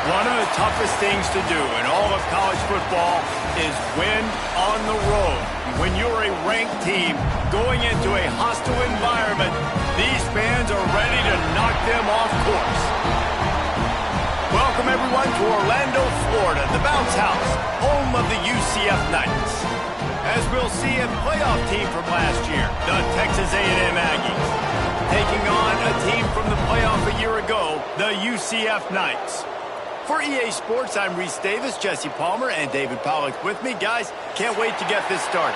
One of the toughest things to do in all of college football is win on the road. When you're a ranked team going into a hostile environment, these fans are ready to knock them off course. Welcome, everyone, to Orlando, Florida, the Bounce House, home of the UCF Knights. As we'll see, a playoff team from last year, the Texas A&M Aggies, taking on a team from the playoff a year ago, the UCF Knights. For EA Sports, I'm Reese Davis, Jesse Palmer, and David Pollack with me. Guys, can't wait to get this started.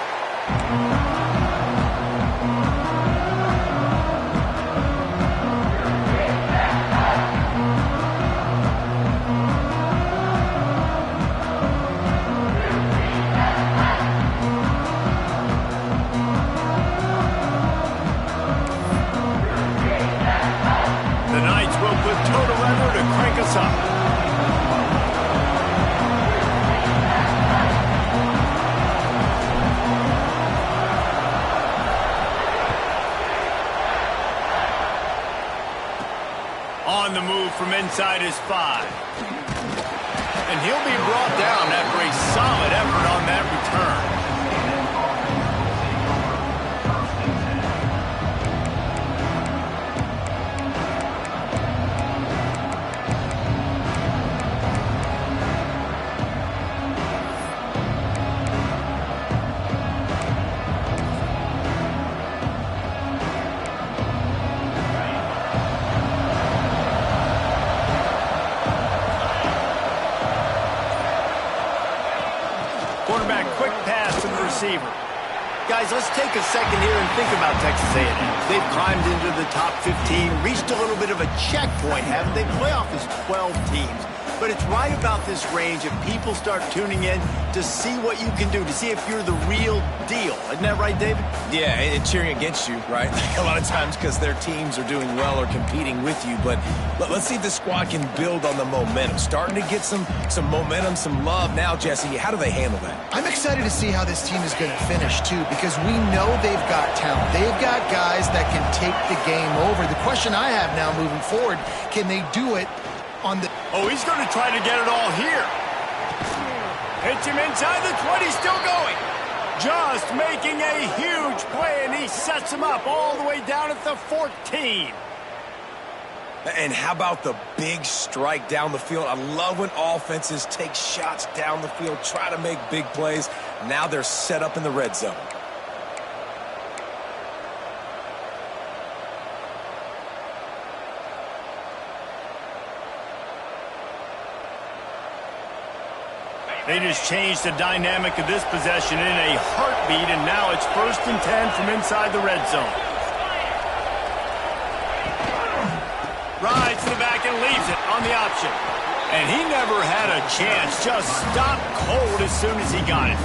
The Knights will put toe to leather to crank us up. On the move from inside his 5. And he'll be brought down after a solid effort on that return. Quarterback, quick pass to the receiver. Guys, let's take a second here and think about Texas A&M. They've climbed into the top 15, reached a little bit of a checkpoint, haven't they? Playoff is 12 teams. But it's right about this range if people start tuning in to see what you can do, to see if you're the real deal. Isn't that right, David? Yeah, and cheering against you, right? A lot of times because their teams are doing well or competing with you. But let's see if the squad can build on the momentum. Starting to get some momentum, some love. Now, Jesse, how do they handle that? I'm excited to see how this team is going to finish, too, because we know they've got talent. They've got guys that can take the game over. The question I have now moving forward, can they do it on the... Oh, he's going to try to get it all here. Hits him inside the 20, still going. Just making a huge play, and he sets him up all the way down at the 14. And how about the big strike down the field? I love when offenses take shots down the field, try to make big plays. Now they're set up in the red zone. They just changed the dynamic of this possession in a heartbeat, and now it's 1st and 10 from inside the red zone. Rides to the back and leaves it on the option. And he never had a chance, just stopped cold as soon as he got it.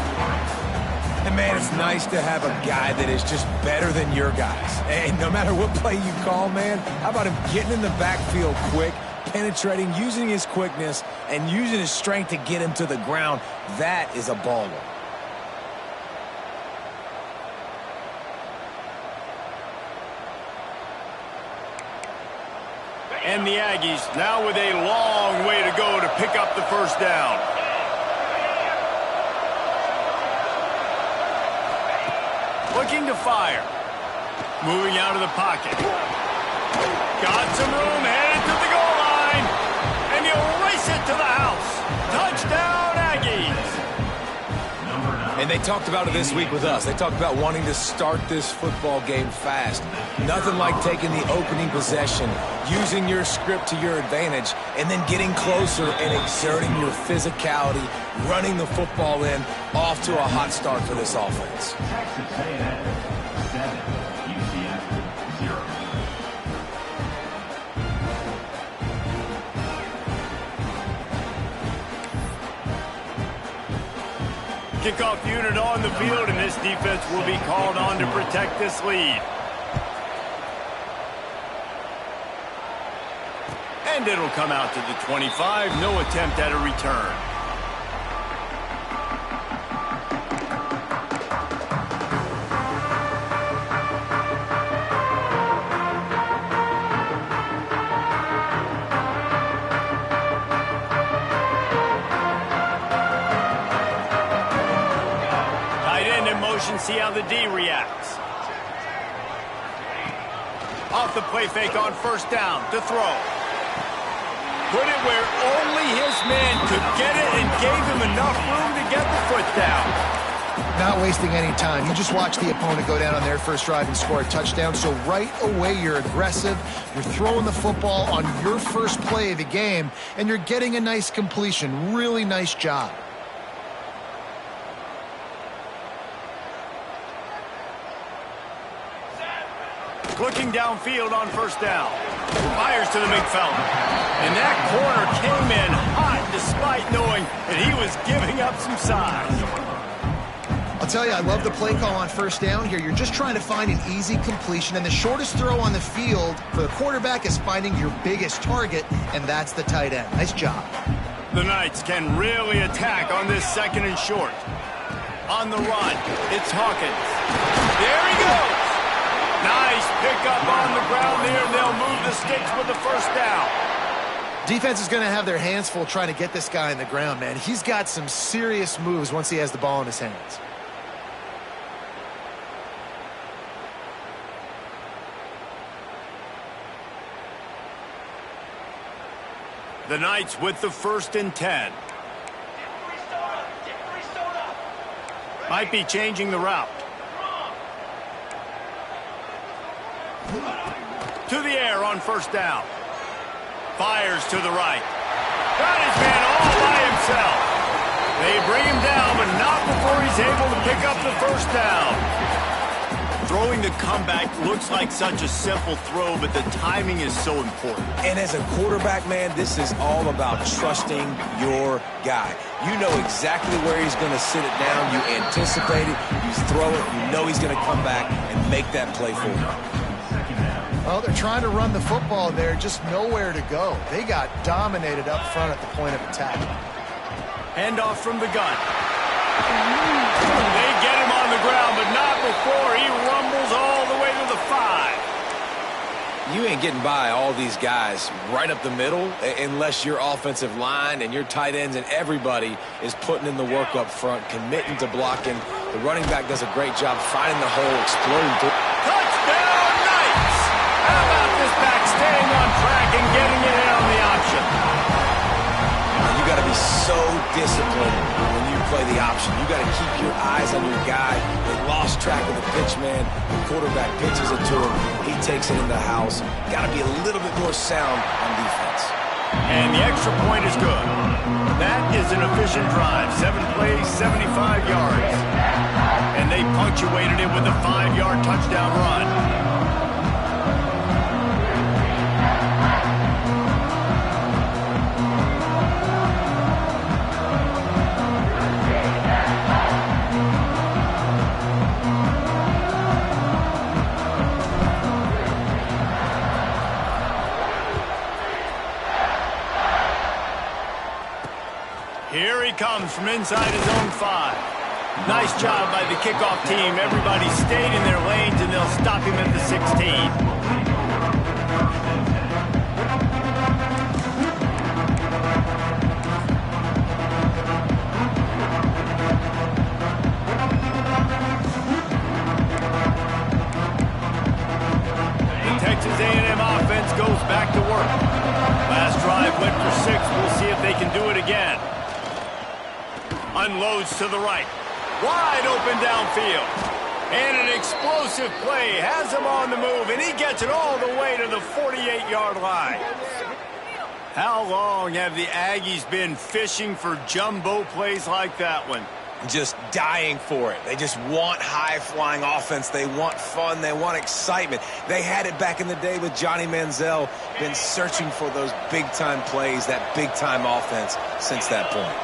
And, man, it's nice to have a guy that is just better than your guys. And no matter what play you call, man, how about him getting in the backfield quick, penetrating, using his quickness, and using his strength to get him to the ground. That is a baller. And the Aggies now with a long way to go to pick up the 1st down. Looking to fire. Moving out of the pocket. Got some room, headed to the goal line. And he'll race it to the house. Touchdown, Aggies. And they talked about it this week with us. They talked about wanting to start this football game fast. Nothing like taking the opening possession, using your script to your advantage, and then getting closer and exerting your physicality, running the football in, off to a hot start for this offense. Texas A&M 7, UCF 0. Kickoff unit on the field, and this defense will be called on to protect this lead. And it'll come out to the 25. No attempt at a return. see how the D reacts. Off the play fake on first down to throw. Put it where only his man could get it and gave him enough room to get the foot down. Not wasting any time. You just watch the opponent go down on their first drive and score a touchdown. So right away, you're aggressive. You're throwing the football on your first play of the game, and you're getting a nice completion. Really nice job. Looking downfield on first down. Fires to the big fella. And that corner came in hot despite knowing that he was giving up some size. I'll tell you, I love the play call on first down here. You're just trying to find an easy completion, and the shortest throw on the field for the quarterback is finding your biggest target, and that's the tight end. Nice job. The Knights can really attack on this second and short. On the run, it's Hawkins. There he goes. Nice pickup on the ground there, and they'll move the sticks with the first down. Defense is going to have their hands full trying to get this guy on the ground, man. He's got some serious moves once he has the ball in his hands. The Knights with the 1st and 10. Might be changing the route. To the air on first down. Fires to the right. Got his man all by himself. They bring him down, but not before he's able to pick up the first down. Throwing the comeback looks like such a simple throw, but the timing is so important. And as a quarterback, man, this is all about trusting your guy. You know exactly where he's going to sit it down. You anticipate it. You throw it. You know he's going to come back and make that play for you. Well, they're trying to run the football there, just nowhere to go. They got dominated up front at the point of attack. Handoff from the gun. They get him on the ground, but not before he rumbles all the way to the 5. You ain't getting by all these guys right up the middle unless your offensive line and your tight ends and everybody is putting in the work up front, committing to blocking. The running back does a great job finding the hole, exploding through. Touchdown, Knights! How about this back staying on track and getting it in on the option? You got to be so disciplined when you play the option. You got to keep your eyes on your guy. They lost track of the pitch, man. The quarterback pitches it to him. He takes it in the house. Got to be a little bit more sound on defense. And the extra point is good. That is an efficient drive. 7 plays, 75 yards. And they punctuated it with a 5-yard touchdown run. Here he comes from inside his own 5. Nice job by the kickoff team. Everybody stayed in their lanes, and they'll stop him at the 16. The Texas A&M offense goes back to work. Last drive went for 6. We'll see if they can do it again. Unloads to the right. Wide open downfield. And an explosive play has him on the move, and he gets it all the way to the 48-yard line. How long have the Aggies been fishing for jumbo plays like that one? Just dying for it. They just want high-flying offense. They want fun. They want excitement. They had it back in the day with Johnny Manziel. Been searching for those big-time plays, that big-time offense since that point.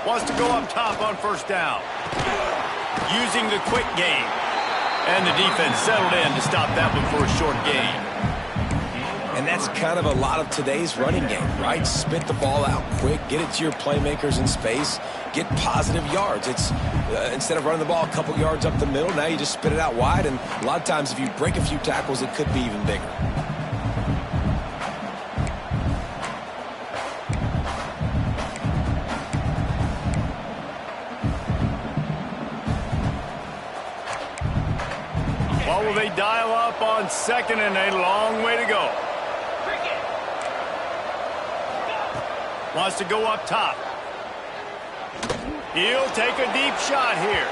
Wants to go up top on first down. Using the quick game. And the defense settled in to stop that one for a short gain. And that's kind of a lot of today's running game, right? Spit the ball out quick, get it to your playmakers in space, get positive yards. It's instead of running the ball a couple yards up the middle, now you just spit it out wide, and a lot of times if you break a few tackles, it could be even bigger. second and a long way to go. Wants to go up top. He'll take a deep shot here.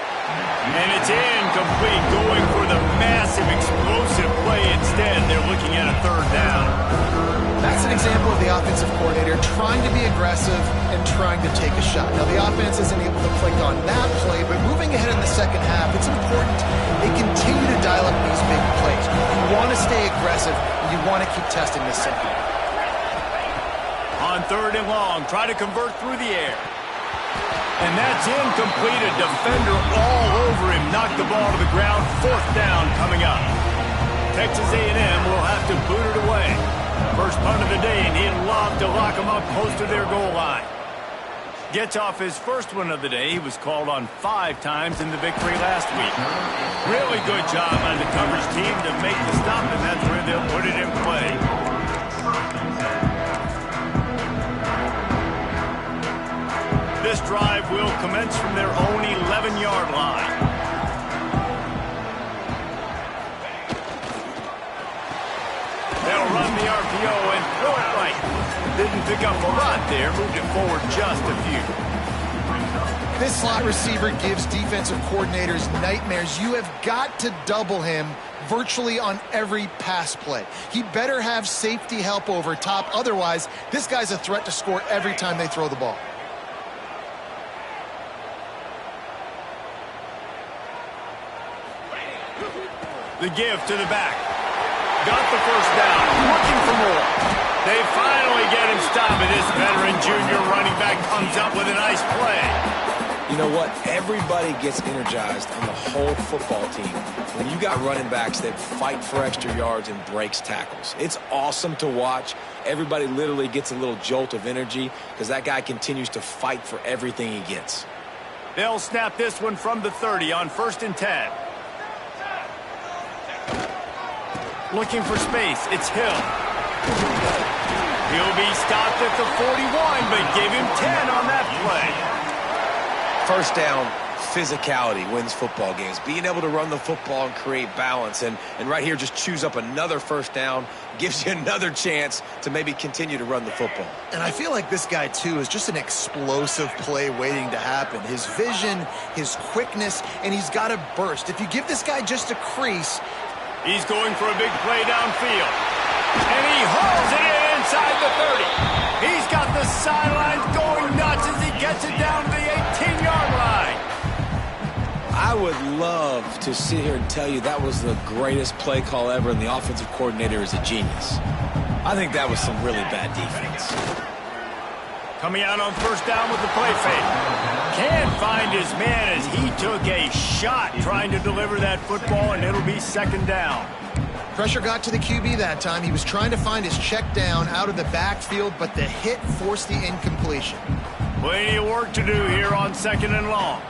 And it's incomplete, going for the massive explosive play instead. They're looking at a third down. That's an example of the offensive coordinator trying to be aggressive and trying to take a shot. Now, the offense isn't able to click on that play, but moving ahead in the second half, it's important they continue to dial up these big plays. You want to stay aggressive, and you want to keep testing this second. On third and long, try to convert through the air. And that's incomplete. A defender all over him. Knocked the ball to the ground. Fourth down coming up. Texas A&M will have to boot it away. First punt of the day, and he'd love to lock him up close to their goal line. Gets off his first one of the day. He was called on 5 times in the victory last week. Really good job on the coverage team to make the stop, and that's where they'll put it in play. This drive will commence from their own 11-yard line. They'll run the RPO and throw it right. Didn't pick up a lot there, moved it forward just a few. This slot receiver gives defensive coordinators nightmares. You have got to double him virtually on every pass play. He better have safety help over top. Otherwise, this guy's a threat to score every time they throw the ball. The give to the back. Got the first down. Looking for more. They finally get him stopped, and this veteran junior running back comes up with a nice play. You know what? Everybody gets energized on the whole football team when you got running backs that fight for extra yards and breaks tackles. It's awesome to watch. Everybody literally gets a little jolt of energy because that guy continues to fight for everything he gets. They'll snap this one from the 30 on 1st and 10. Looking for space. It's Hill. He'll be stopped at the 41, but give him 10 on that play. First down, physicality wins football games. Being able to run the football and create balance. And right here, just choose up another first down. Gives you another chance to maybe continue to run the football. And I feel like this guy, too, is just an explosive play waiting to happen. His vision, his quickness, and he's got a burst. If you give this guy just a crease, he's going for a big play downfield. And he hauls it in inside the 30. He's got the sidelines going nuts as he gets it down to the 18-yard line. I would love to sit here and tell you that was the greatest play call ever, and the offensive coordinator is a genius. I think that was some really bad defense. Coming out on first down with the play fake. Can't find his man as he took a shot trying to deliver that football, and it'll be second down. Pressure got to the QB that time. He was trying to find his check down out of the backfield, but the hit forced the incompletion. Plenty of work to do here on 2nd and long.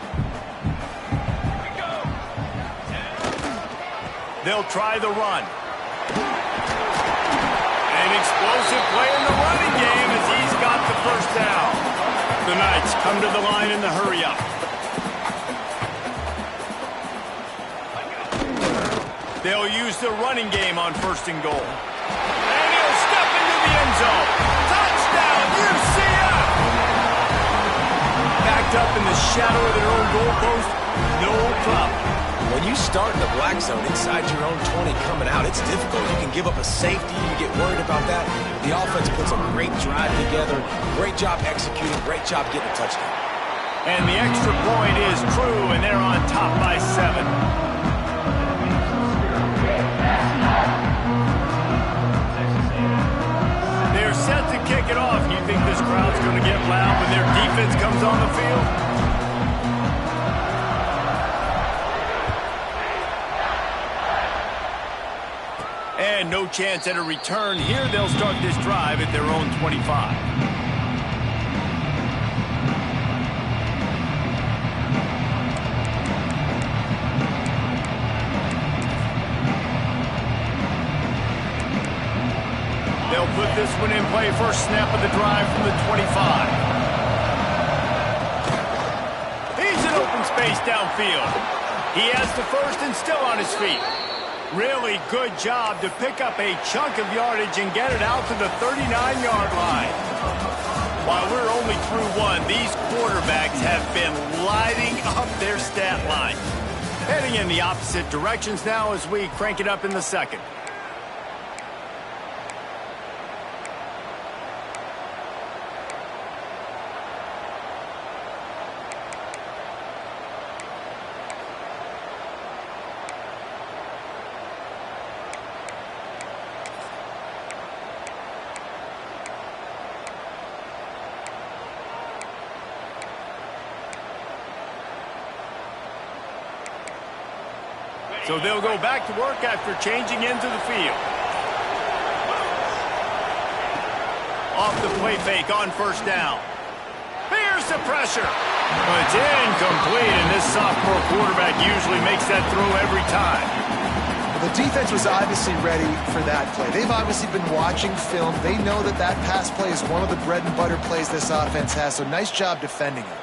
They'll try the run. An explosive play in the running game as he's got the first down. The Knights come to the line in the hurry-up. They'll use the running game on 1st and goal. And he'll step into the end zone. Touchdown, UCF! Backed up in the shadow of their own goalpost, no problem. When you start in the black zone inside your own 20 coming out, it's difficult. You can give up a safety. You get worried about that. The offense puts a great drive together. Great job executing. Great job getting a touchdown. And the extra point is true, and they're on top by 7. They're set to kick it off. You think this crowd's going to get loud when their defense comes on the field? And no chance at a return here. They'll start this drive at their own 25. They'll put this one in play. First snap of the drive from the 25. He's in open space downfield. He has the first and still on his feet. Really good job to pick up a chunk of yardage and get it out to the 39-yard line. While we're only through one, these quarterbacks have been lighting up their stat line. Heading in the opposite directions now as we crank it up in the second. So they'll go back to work after changing into the field. Off the play fake on first down. Here's the pressure. It's incomplete, and this sophomore quarterback usually makes that throw every time. Well, the defense was obviously ready for that play. They've obviously been watching film. They know that that pass play is one of the bread and butter plays this offense has, so nice job defending it.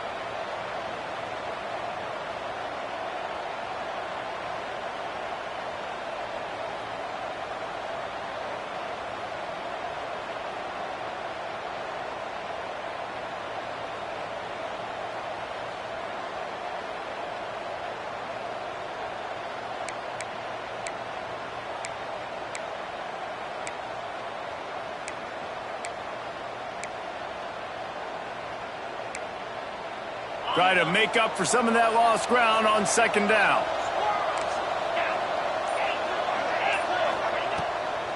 Try to make up for some of that lost ground on second down.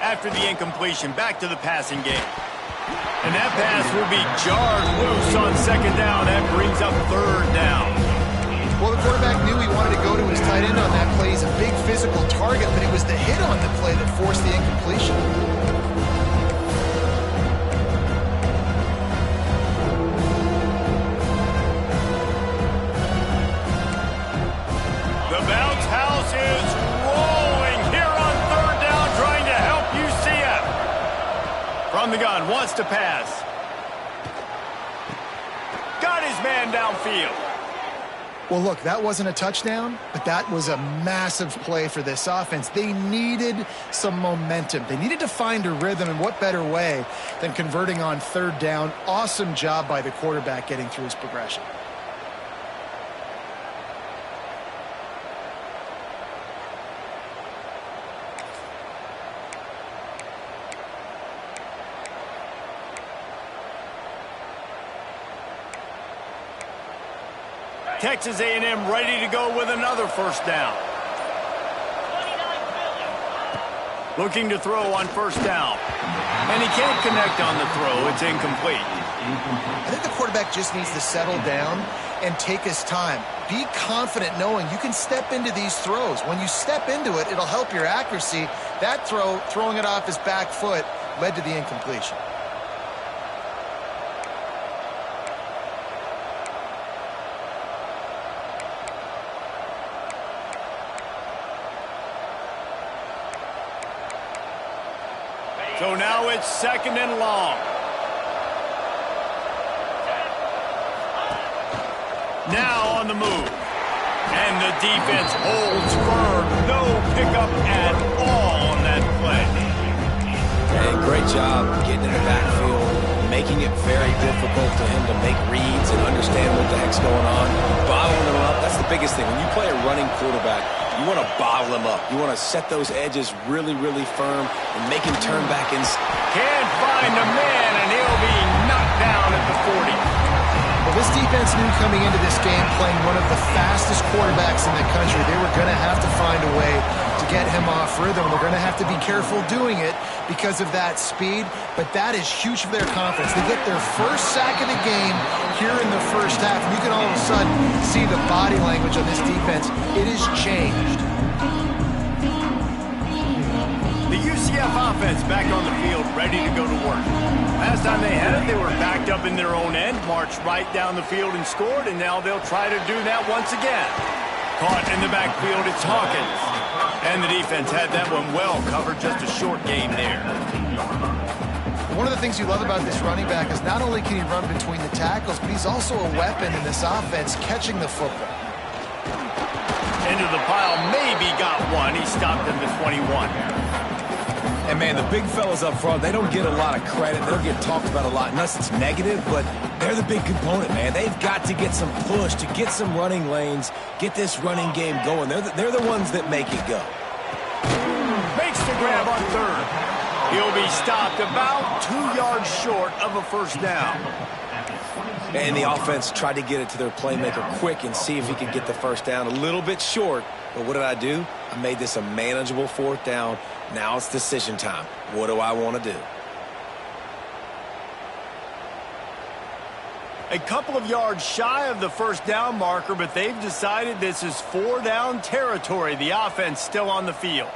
After the incompletion, back to the passing game. And that pass will be jarred loose on second down. That brings up third down. Well, the quarterback knew he wanted to go to his tight end on that play. He's a big physical target, but it was the hit on the play that forced the incompletion. Is rolling here on third down, trying to help UCF. From the gun, wants to pass. Got his man downfield. Well, look, that wasn't a touchdown, but that was a massive play for this offense. They needed some momentum. They needed to find a rhythm, and what better way than converting on third down. Awesome job by the quarterback getting through his progression. Texas A&M ready to go with another first down. Looking to throw on first down. And he can't connect on the throw. It's incomplete. I think the quarterback just needs to settle down and take his time. Be confident knowing you can step into these throws. When you step into it, it'll help your accuracy. That throw, throwing it off his back foot, led to the incompletion. So now it's second and long. Now on the move. And the defense holds firm. No pickup at all on that play. And great job getting in the backfield, making it very difficult for him to make reads and understand what the heck's going on. Bottling him up, that's the biggest thing. When you play a running quarterback, you want to bottle him up. You want to set those edges really, really firm and make him turn back in. Can't find the man, and he'll be knocked down at the 40. Well, this defense knew coming into this game, playing one of the fastest quarterbacks in the country, they were going to have to find a way to get him off rhythm. They're going to have to be careful doing it because of that speed, but that is huge for their confidence. They get their first sack of the game here in the first half, and you can all of a sudden see the body language of this defense. It has changed. The UCF offense back on the field, ready to go to work. Last time they had it, they were backed up in their own end, marched right down the field and scored, and now they'll try to do that once again. Caught in the backfield, it's Hawkins. And the defense had that one well covered, just a short gain there. One of the things you love about this running back is not only can he run between the tackles, but he's also a weapon in this offense, catching the football. into the pile, maybe got one. He stopped at the 21. And, man, the big fellas up front, they don't get a lot of credit. They don't get talked about a lot unless it's negative, but they're the big component, man. They've got to get some push, to get some running lanes, get this running game going. They're the ones that make it go. Makes the grab on third. He'll be stopped about 2 yards short of a first down. And the offense tried to get it to their playmaker quick and see if he could get the first down. A little bit short, but what did I do? I made this a manageable fourth down. Now it's decision time. What do I want to do? A couple of yards shy of the first down marker, but they've decided this is 4-down territory. The offense still on the field.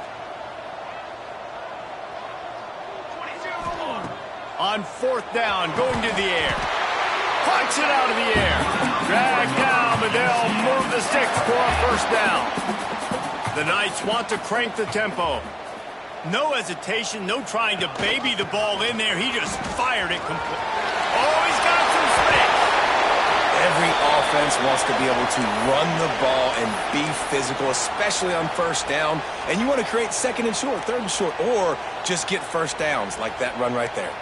On fourth down, going to the air. Punch it out of the air. Drag down, but they'll move the sticks for a first down. The Knights want to crank the tempo. No hesitation, no trying to baby the ball in there. He just fired it complete. Oh, he's got some space. Every offense wants to be able to run the ball and be physical, especially on first down. And you want to create second and short, third and short, or just get first downs like that run right there.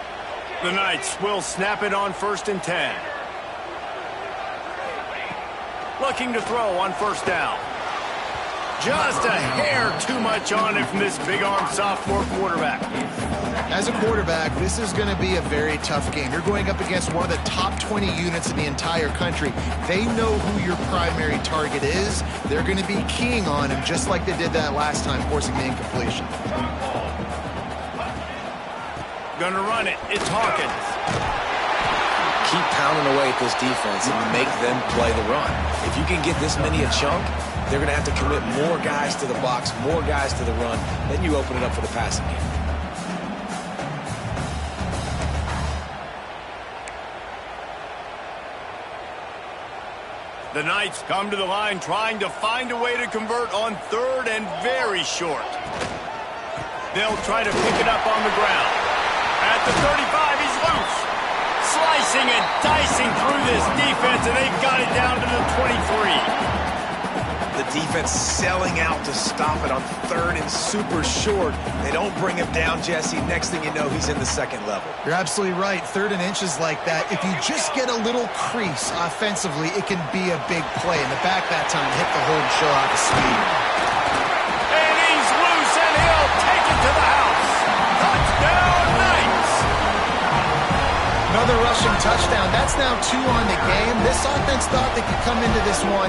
The Knights will snap it on 1st and 10. Looking to throw on first down. Just a hair too much on it from this big-arm sophomore quarterback. As a quarterback, this is going to be a very tough game. You're going up against one of the top 20 units in the entire country. They know who your primary target is. They're going to be keying on him just like they did that last time, forcing the incompletion. Going to run it. It's Hawkins. Keep pounding away at this defense and make them play the run. If you can get this many a chunk, they're going to have to commit more guys to the box, more guys to the run. Then you open it up for the passing game. The Knights come to the line trying to find a way to convert on third and very short. They'll try to pick it up on the ground. At the 35, he's loose. Slicing and dicing through this defense, and they've got it down to the 23. The defense selling out to stop it on third and super short. They don't bring him down, Jesse. Next thing you know, he's in the second level. You're absolutely right. 3rd and inches like that, if you just get a little crease offensively, it can be a big play. In the back that time, hit the hole and show out the speed. And he's loose, and he'll take it to the house. Touchdown, Knights! Another rushing touchdown. That's now 2 on the game. This offense thought they could come into this one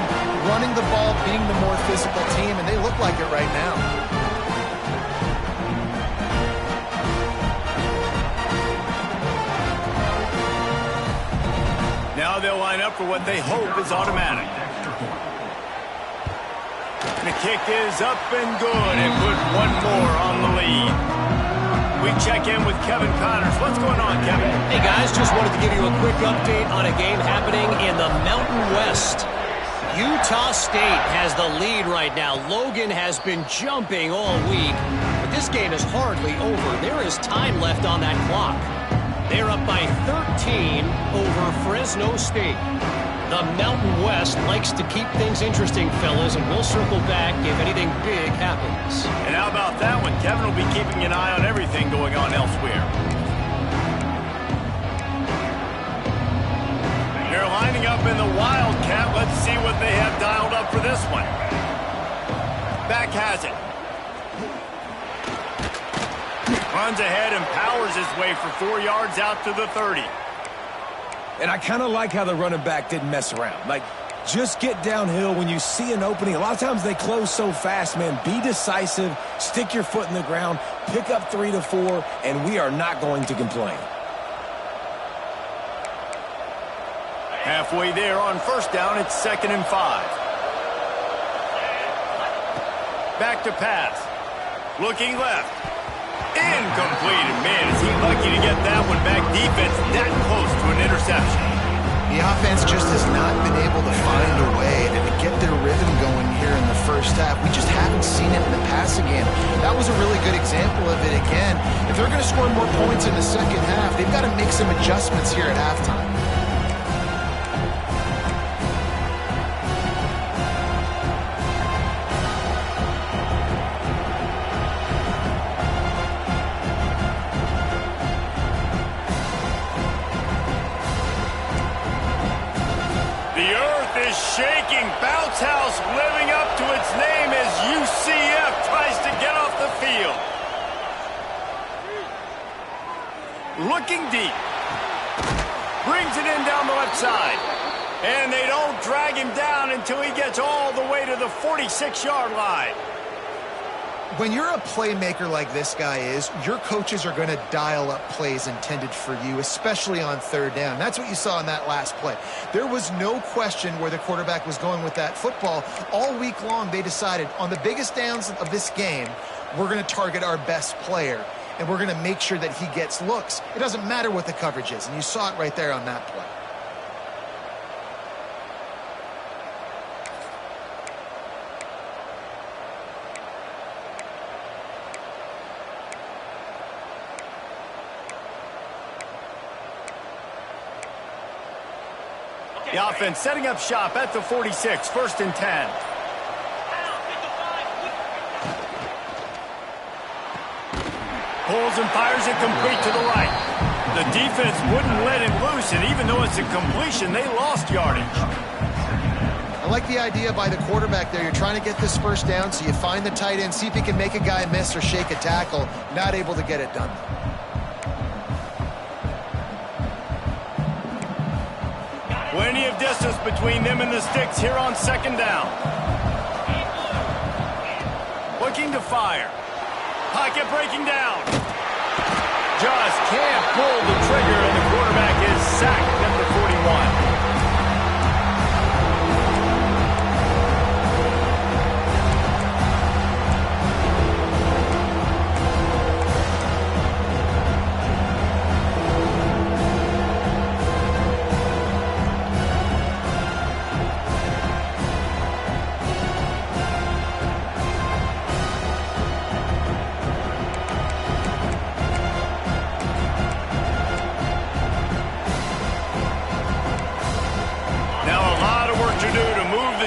running the ball, being the more physical team, and they look like it right now. Now they'll line up for what they hope is automatic. The kick is up and good, and put one more on the lead. We check in with Kevin Connors. What's going on, Kevin? Hey, guys, just wanted to give you a quick update on a game happening in the Mountain West. Utah State has the lead right now. Logan has been jumping all week, but this game is hardly over. There is time left on that clock. They're up by 13 over Fresno State. The Mountain West likes to keep things interesting, fellas, and we'll circle back if anything big happens. And how about that one? Kevin will be keeping an eye on everything going on elsewhere. They're lining up in the Wildcat. Let's see what they have dialed up for this one. Back has it. Runs ahead and powers his way for 4 yards out to the 30. And I kind of like how the running back didn't mess around. Like, just get downhill when you see an opening. A lot of times they close so fast, man. Be decisive, stick your foot in the ground, pick up 3 to 4, and we are not going to complain. Halfway there on first down, it's 2nd and 5. Back to pass. Looking left. Incomplete. And man, is he lucky to get that one back. Defense that close to an interception. The offense just has not been able to find a way to get their rhythm going here in the first half. We just haven't seen it in the passing game. That was a really good example of it again. If they're going to score more points in the second half, they've got to make some adjustments here at halftime. shaking bounce house living up to its name as UCF tries to get off the field. Looking deep. Brings it in down the left side. And they don't drag him down until he gets all the way to the 46-yard line. When you're a playmaker like this guy is, your coaches are going to dial up plays intended for you, especially on third down. That's what you saw in that last play. There was no question where the quarterback was going with that football. All week long, they decided on the biggest downs of this game, we're going to target our best player, and we're going to make sure that he gets looks. It doesn't matter what the coverage is, and you saw it right there on that play. The offense setting up shop at the 46, 1st and 10. Pulls and fires it complete to the right. The defense wouldn't let him loose, and even though it's a completion, they lost yardage. I like the idea by the quarterback there. You're trying to get this first down, so you find the tight end, see if he can make a guy miss or shake a tackle. Not able to get it done. Plenty of distance between them and the sticks here on 2nd down. Looking to fire. Pocket breaking down. Just can't pull the trigger, and the quarterback is sacked at the 41.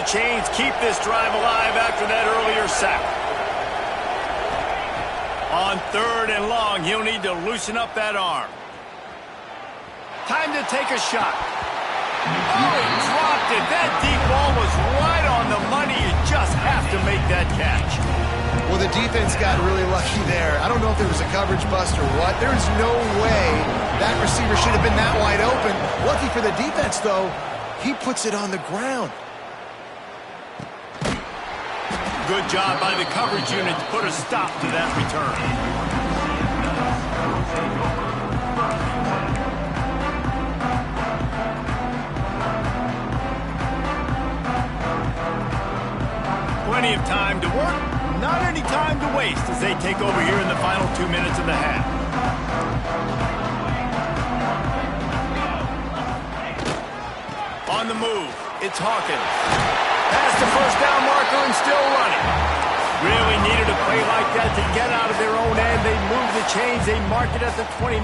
Chains keep this drive alive after that earlier sack. On 3rd and long, he'll need to loosen up that arm. Time to take a shot. Oh, he dropped it. That deep ball was right on the money. You just have to make that catch. Well, the defense got really lucky there. I don't know if there was a coverage bust or what. There's no way that receiver should have been that wide open. Lucky for the defense, though, he puts it on the ground. Good job by the coverage unit to put a stop to that return. Plenty of time to work, not any time to waste as they take over here in the final 2 minutes of the half. On the move, it's Hawkins. Past the 1st down marker and still running. Really needed a play like that to get out of their own end. They move the chains. They mark it at the 29.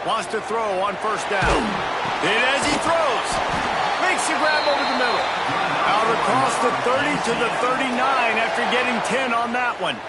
Wants to throw on 1st down. And as he throws, makes the grab over the middle. Out across the 30 to the 39 after getting 10 on that one.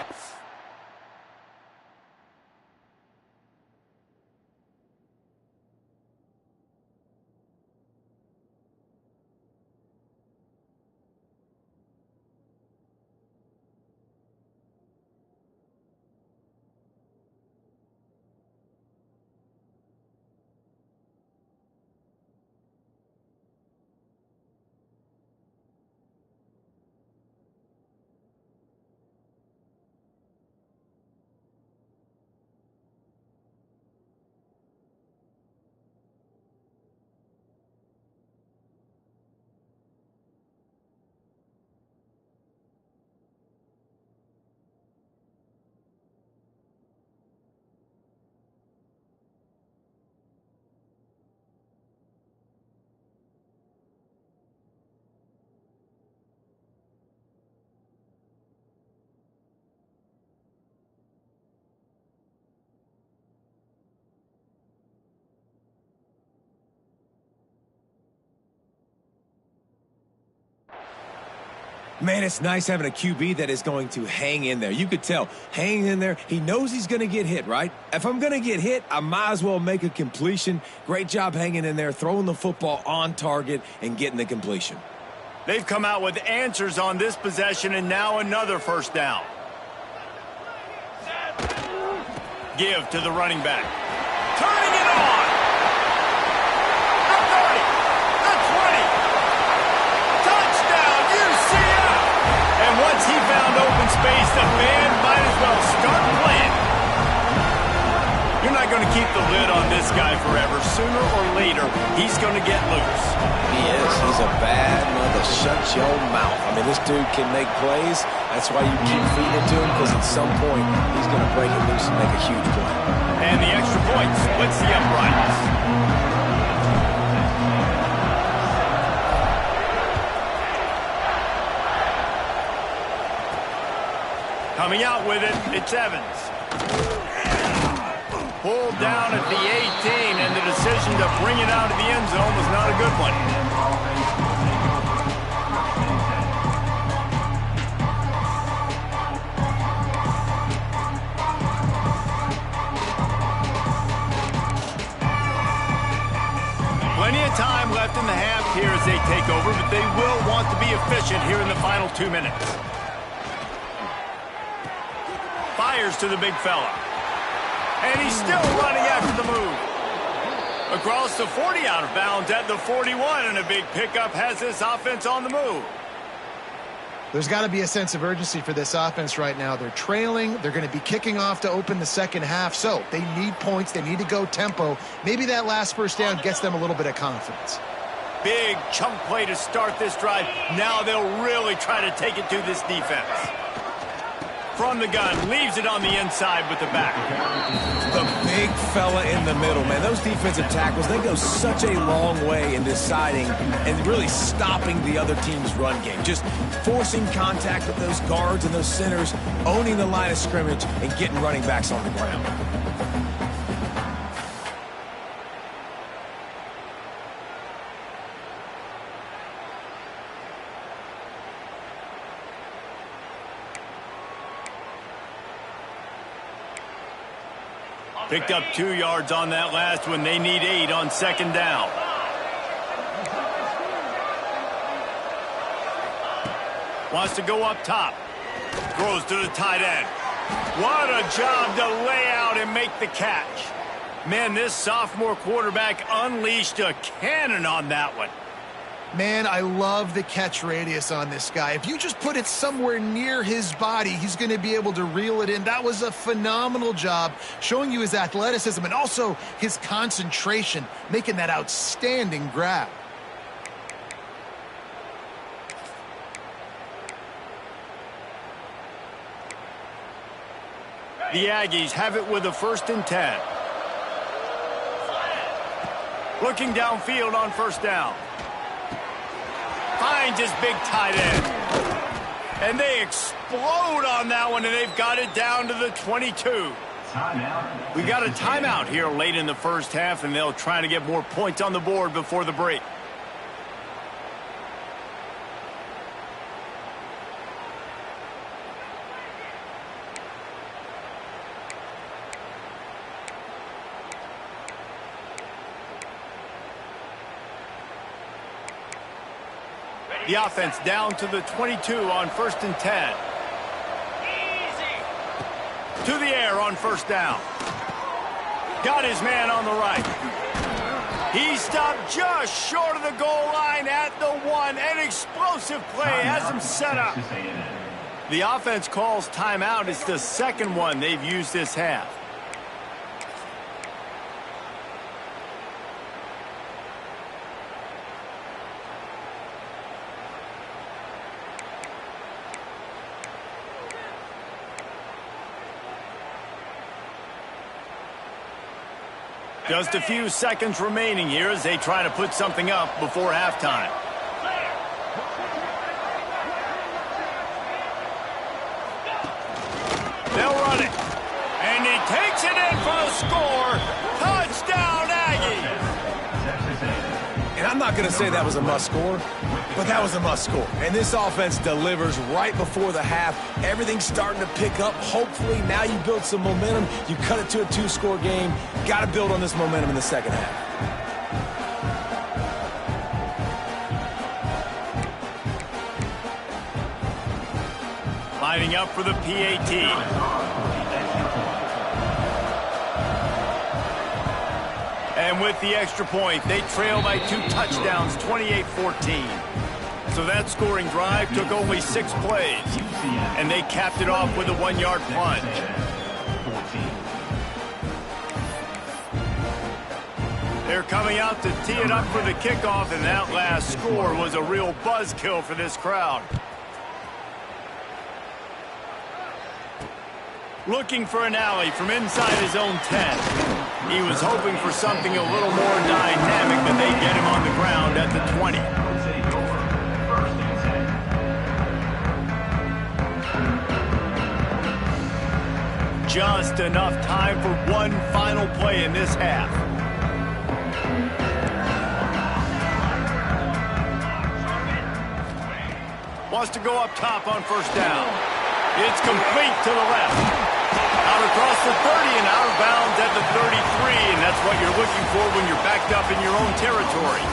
Man, it's nice having a QB that is going to hang in there. You could tell, hanging in there, he knows he's going to get hit, right? If I'm going to get hit, I might as well make a completion. Great job hanging in there, throwing the football on target and getting the completion. They've come out with answers on this possession, and now another first down. Give to the running back. Turning it on. The 30. The 20. Touchdown, UCF. And once he found open space, the band might as well start playing. You're not going to keep the lid on this guy forever. Sooner or later, he's going to get loose. He is. He's a bad mother. Shut your mouth. I mean, this dude can make plays. That's why you keep feeding it to him, because at some point, he's going to break it loose and make a huge play. And the extra point splits the uprights. Coming out with it, it's Evans. Pulled down at the 18, and the decision to bring it out of the end zone was not a good one. Plenty of time left in the half here as they take over, but they will want to be efficient here in the final 2 minutes. Fires to the big fella. And he's still running after the move. Across the 40, out of bounds at the 41, and a big pickup has this offense on the move. There's got to be a sense of urgency for this offense right now. They're trailing. They're going to be kicking off to open the second half. So they need points. They need to go tempo. Maybe that last first down gets them a little bit of confidence. Big chunk play to start this drive. Now they'll really try to take it to this defense. From the gun, leaves it on the inside with the back. The big fella in the middle, man. Those defensive tackles, they go such a long way in deciding and really stopping the other team's run game. Just forcing contact with those guards and those centers, owning the line of scrimmage, and getting running backs on the ground. Picked up 2 yards on that last one. They need 8 on second down. Wants to go up top. Throws to the tight end. What a job to lay out and make the catch. Man, this sophomore quarterback unleashed a cannon on that one. Man, I love the catch radius on this guy. If you just put it somewhere near his body, he's going to be able to reel it in. That was a phenomenal job, showing you his athleticism and also his concentration, making that outstanding grab. The Aggies have it with a 1st and 10. Looking downfield on first down. Finds his big tight end. And they explode on that one, and they've got it down to the 22. We got a timeout here late in the first half, and they'll try to get more points on the board before the break. The offense down to the 22 on 1st and 10. To the air on first down. Got his man on the right. He stopped just short of the goal line at the 1. An explosive play has him set up. The offense calls timeout. It's the second one they've used this half. Just a few seconds remaining here as they try to put something up before halftime. They'll run it. And he takes it in for the score. Touchdown, Aggies. And I'm not not going to say that was a must-score, but that was a must-score. And this offense delivers right before the half. Everything's starting to pick up. Hopefully, now you build some momentum. You cut it to a 2-score game. Got to build on this momentum in the second half. Lining up for the PAT. And with the extra point, they trail by 2 touchdowns, 28-14. So that scoring drive took only 6 plays. And they capped it off with a 1-yard plunge. They're coming out to tee it up for the kickoff, and that last score was a real buzzkill for this crowd. Looking for an alley from inside his own 10. He was hoping for something a little more dynamic, but they get him on the ground at the 20. Just enough time for one final play in this half. Wants to go up top on first down. It's complete to the left. Out across the 30 and out of bounds at the 33, and that's what you're looking for when you're backed up in your own territory.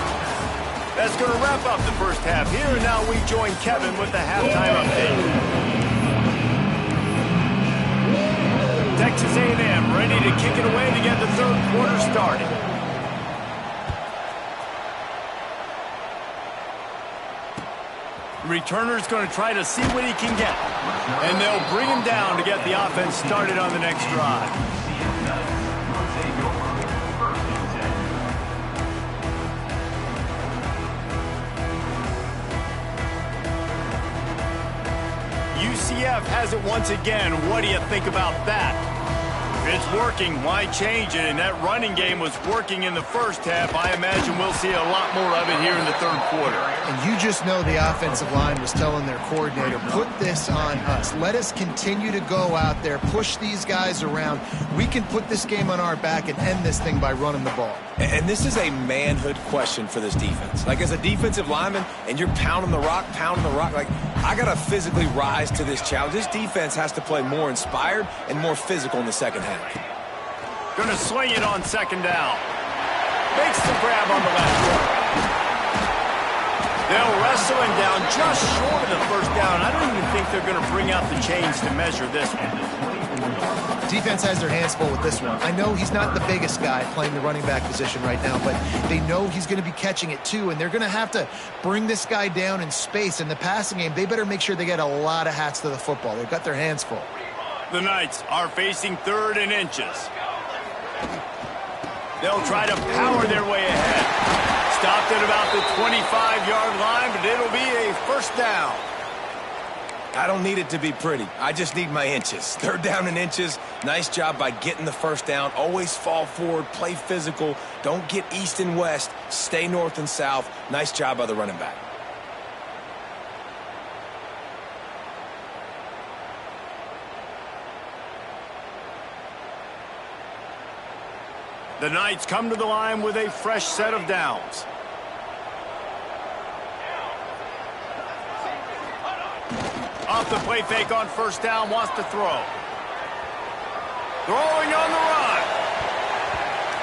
That's going to wrap up the first half here, and now we join Kevin with the halftime update. Texas A&M ready to kick it away to get the third quarter started. Returner's going to try to see what he can get. And they'll bring him down to get the offense started on the next drive. UCF has it once again. What do you think about that? If it's working, why change it? And that running game was working in the first half. I imagine we'll see a lot more of it here in the third quarter. And you just know the offensive line was telling their coordinator, put this on us. Let us continue to go out there, push these guys around. We can put this game on our back and end this thing by running the ball. And this is a manhood question for this defense. Like, as a defensive lineman, and you're pounding the rock, like, I got to physically rise to this challenge. This defense has to play more inspired and more physical in the second half. Going to swing it on second down. Makes the grab on the left. They'll wrestle him down just short of the first down. I don't even think they're going to bring out the chains to measure this one. Defense has their hands full with this one. I know he's not the biggest guy playing the running back position right now, but they know he's going to be catching it too, and they're going to have to bring this guy down in space. In the passing game, they better make sure they get a lot of hats to the football. They've got their hands full. The Knights are facing 3rd and inches. They'll try to power their way ahead. Stopped at about the 25-yard line, but it'll be a first down. I don't need it to be pretty. I just need my inches. 3rd down and inches. Nice job by getting the first down. Always fall forward, play physical. Don't get east and west. Stay north and south. Nice job by the running back. The Knights come to the line with a fresh set of downs. Off the play fake on first down, wants to throw. Throwing on the run.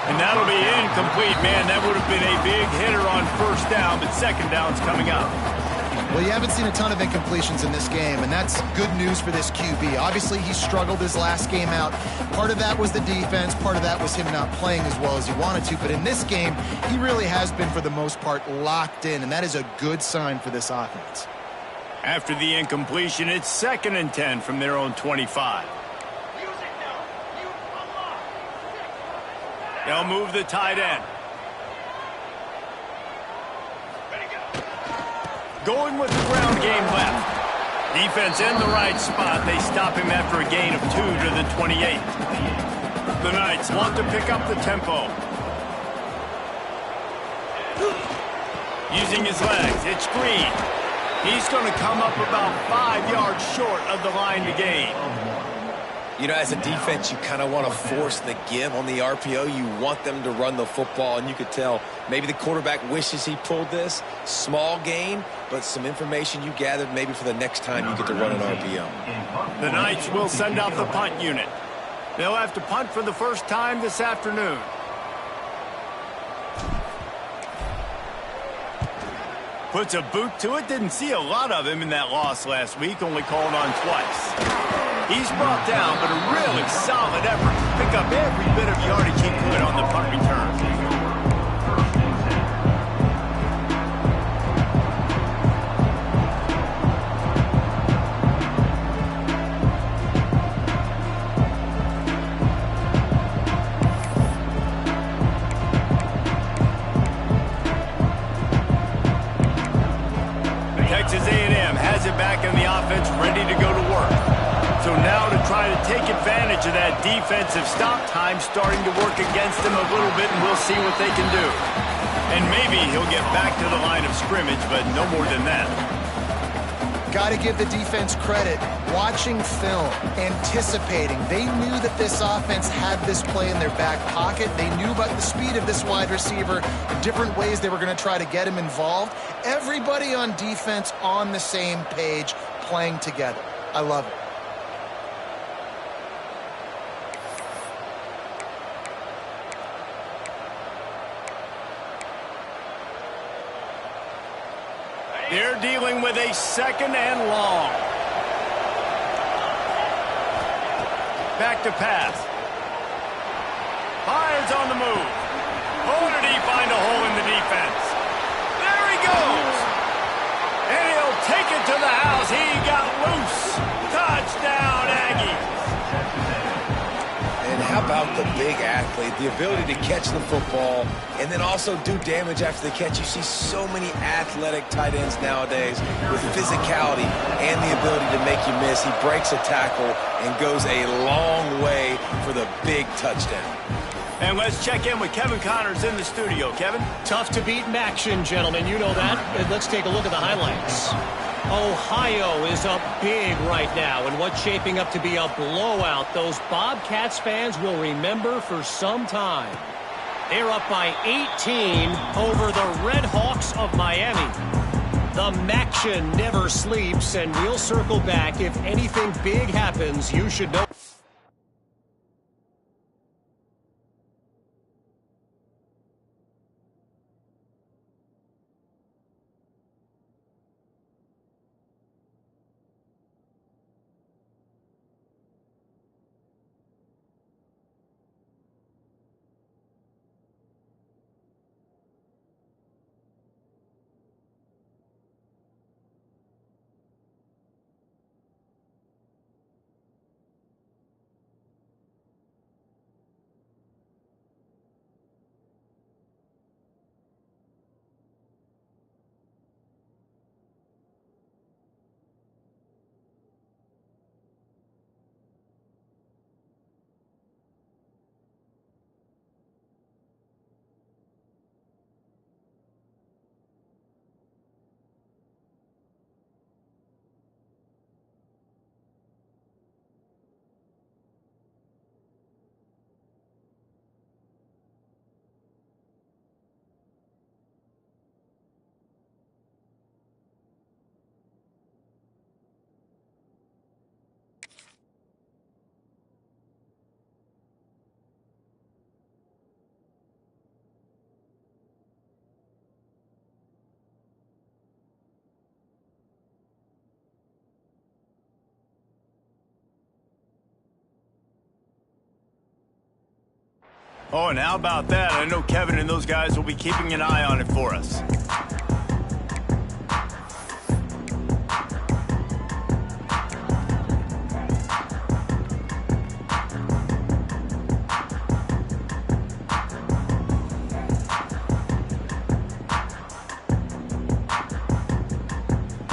And that'll be incomplete, man. That would have been a big hitter on first down, but second down's coming up. Well, you haven't seen a ton of incompletions in this game, and that's good news for this QB. Obviously, he struggled his last game out. Part of that was the defense. Part of that was him not playing as well as he wanted to. But in this game, he really has been, for the most part, locked in, and that is a good sign for this offense. After the incompletion, it's 2nd and 10 from their own 25. They'll move the tight end. Going with the ground game left. Defense in the right spot. They stop him after a gain of 2 to the 28. The Knights want to pick up the tempo. Using his legs, it's Green. He's going to come up about 5 yards short of the line to gain. You know, as a defense, you kind of want to force the give on the RPO. You want them to run the football, and you could tell maybe the quarterback wishes he pulled this. Small gain, but some information you gathered maybe for the next time you get to run an RPO. The Knights will send out the punt unit. They'll have to punt for the first time this afternoon. Puts a boot to it. Didn't see a lot of him in that loss last week. Only called on twice. He's brought down, but a really solid effort to pick up every bit of yardage he could on the punt return. Texas A&M has it back in the offense, ready to go to work. So now to try to take advantage of that defensive stop time starting to work against them a little bit, and we'll see what they can do. And maybe he'll get back to the line of scrimmage, but no more than that. Got to give the defense credit. Watching film, anticipating. They knew that this offense had this play in their back pocket. They knew about the speed of this wide receiver, the different ways they were going to try to get him involved. Everybody on defense on the same page, playing together. I love it. They're dealing with a second and long. Back to pass. Fires on the move. Oh, did he find a hole in the defense? There he goes. And he'll take it to the house. He got loose. Touchdown, Aggies. And how about the big athlete, the ability to catch the football and then also do damage after the catch? You see so many athletic tight ends nowadays with physicality and the ability to make you miss. He breaks a tackle and goes a long way for the big touchdown. And let's check in with Kevin Connors in the studio. Kevin? Tough to beat in action, gentlemen. You know that. And let's take a look at the highlights. Ohio is up big right now in what's shaping up to be a blowout those Bobcats fans will remember for some time. They're up by 18 over the Red Hawks of Miami. The Maction never sleeps, and we'll circle back. If anything big happens, you should know. Oh, and how about that? I know Kevin and those guys will be keeping an eye on it for us.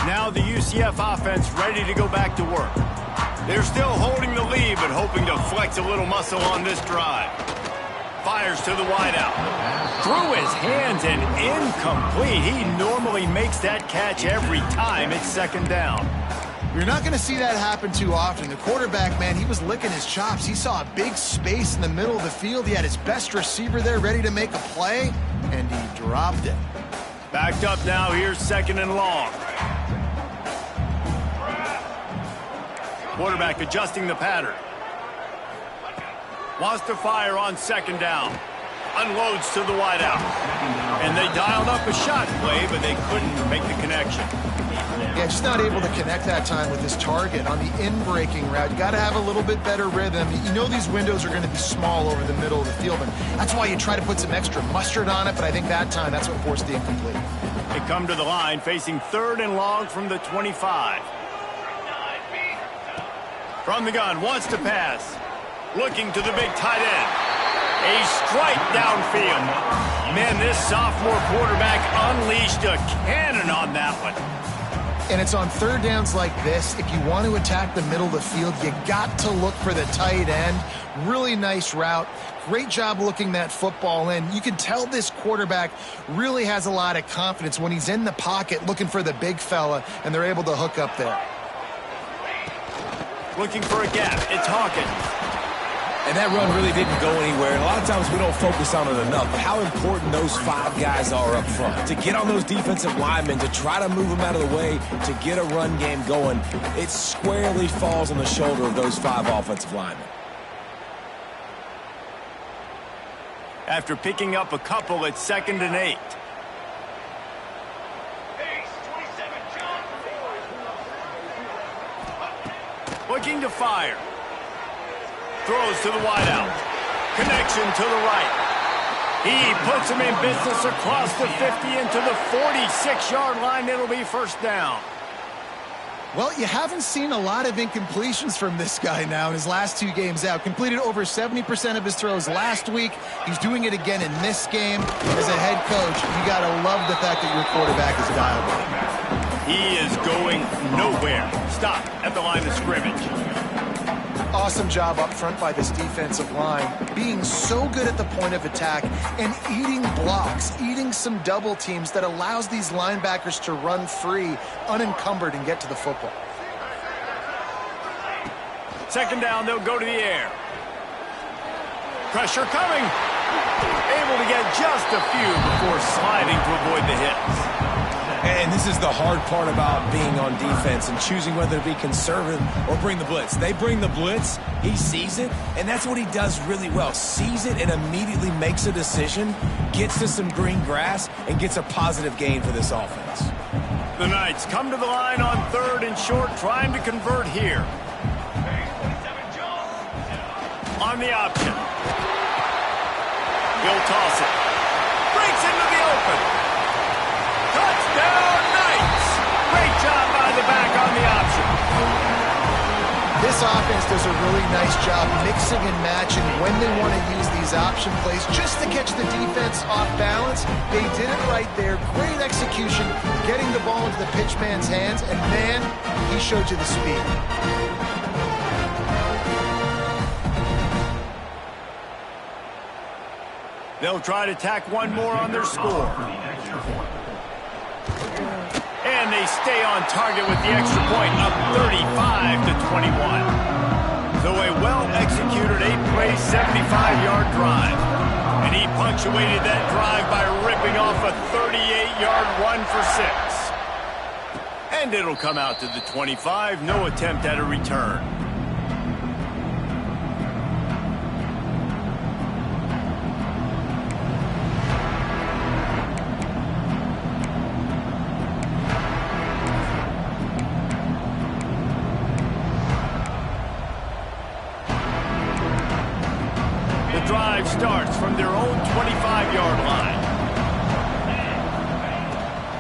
Now the UCF offense ready to go back to work. They're still holding the lead, but hoping to flex a little muscle on this drive. Fires to the wideout. Through his hands and incomplete. He normally makes that catch every time it's second down. You're not going to see that happen too often. The quarterback, man, he was licking his chops. He saw a big space in the middle of the field. He had his best receiver there ready to make a play, and he dropped it. Backed up now. Here's 2nd and long. Quarterback adjusting the pattern. Wants to fire on 2nd down. Unloads to the wideout. And they dialed up a shot play, but they couldn't make the connection. Yeah, just not able to connect that time with his target on the in-breaking route. You got to have a little bit better rhythm. You know these windows are going to be small over the middle of the field, and that's why you try to put some extra mustard on it, but I think that time that's what forced the incomplete. They come to the line facing 3rd and long from the 25. From the gun, wants to pass. Looking to the big tight end. A strike downfield. Man, this sophomore quarterback unleashed a cannon on that one. And it's on 3rd downs like this. If you want to attack the middle of the field, you got to look for the tight end. Really nice route. Great job looking that football in. You can tell this quarterback really has a lot of confidence when he's in the pocket looking for the big fella, and they're able to hook up there. Looking for a gap. It's Hawkins. And that run really didn't go anywhere. And a lot of times we don't focus on it enough. But how important those 5 guys are up front. To get on those defensive linemen, to try to move them out of the way, to get a run game going, it squarely falls on the shoulder of those 5 offensive linemen. After picking up a couple, it's 2nd and 8. Looking to fire. Throws to the wideout. Connection to the right. He puts him in business across the 50 into the 46-yard line. It'll be 1st down. Well, you haven't seen a lot of incompletions from this guy now in his last 2 games out. Completed over 70% of his throws last week. He's doing it again in this game. As a head coach, you got to love the fact that your quarterback is dialed in. He is going nowhere. Stop at the line of scrimmage. Awesome job up front by this defensive line, being so good at the point of attack and eating blocks, eating some double teams that allows these linebackers to run free, unencumbered, and get to the football. 2nd down, they'll go to the air. Pressure coming. Able to get just a few before sliding to avoid the hits. And this is the hard part about being on defense and choosing whether to be conservative or bring the blitz. They bring the blitz, he sees it, and that's what he does really well. Sees it and immediately makes a decision, gets to some green grass, and gets a positive gain for this offense. The Knights come to the line on 3rd and short, trying to convert here. On the option. He'll toss it. Breaks into the open. Touchdown, Knights! Great job by the back on the option. This offense does a really nice job mixing and matching when they want to use these option plays just to catch the defense off balance. They did it right there. Great execution, getting the ball into the pitchman's hands, and man, he showed you the speed. They'll try to tack one more on their score. And they stay on target with the extra point, up 35-21. So a well-executed 8-play, 75-yard drive. And he punctuated that drive by ripping off a 38-yard run for 6. And it'll come out to the 25, no attempt at a return. Drive starts from their own 25-yard line.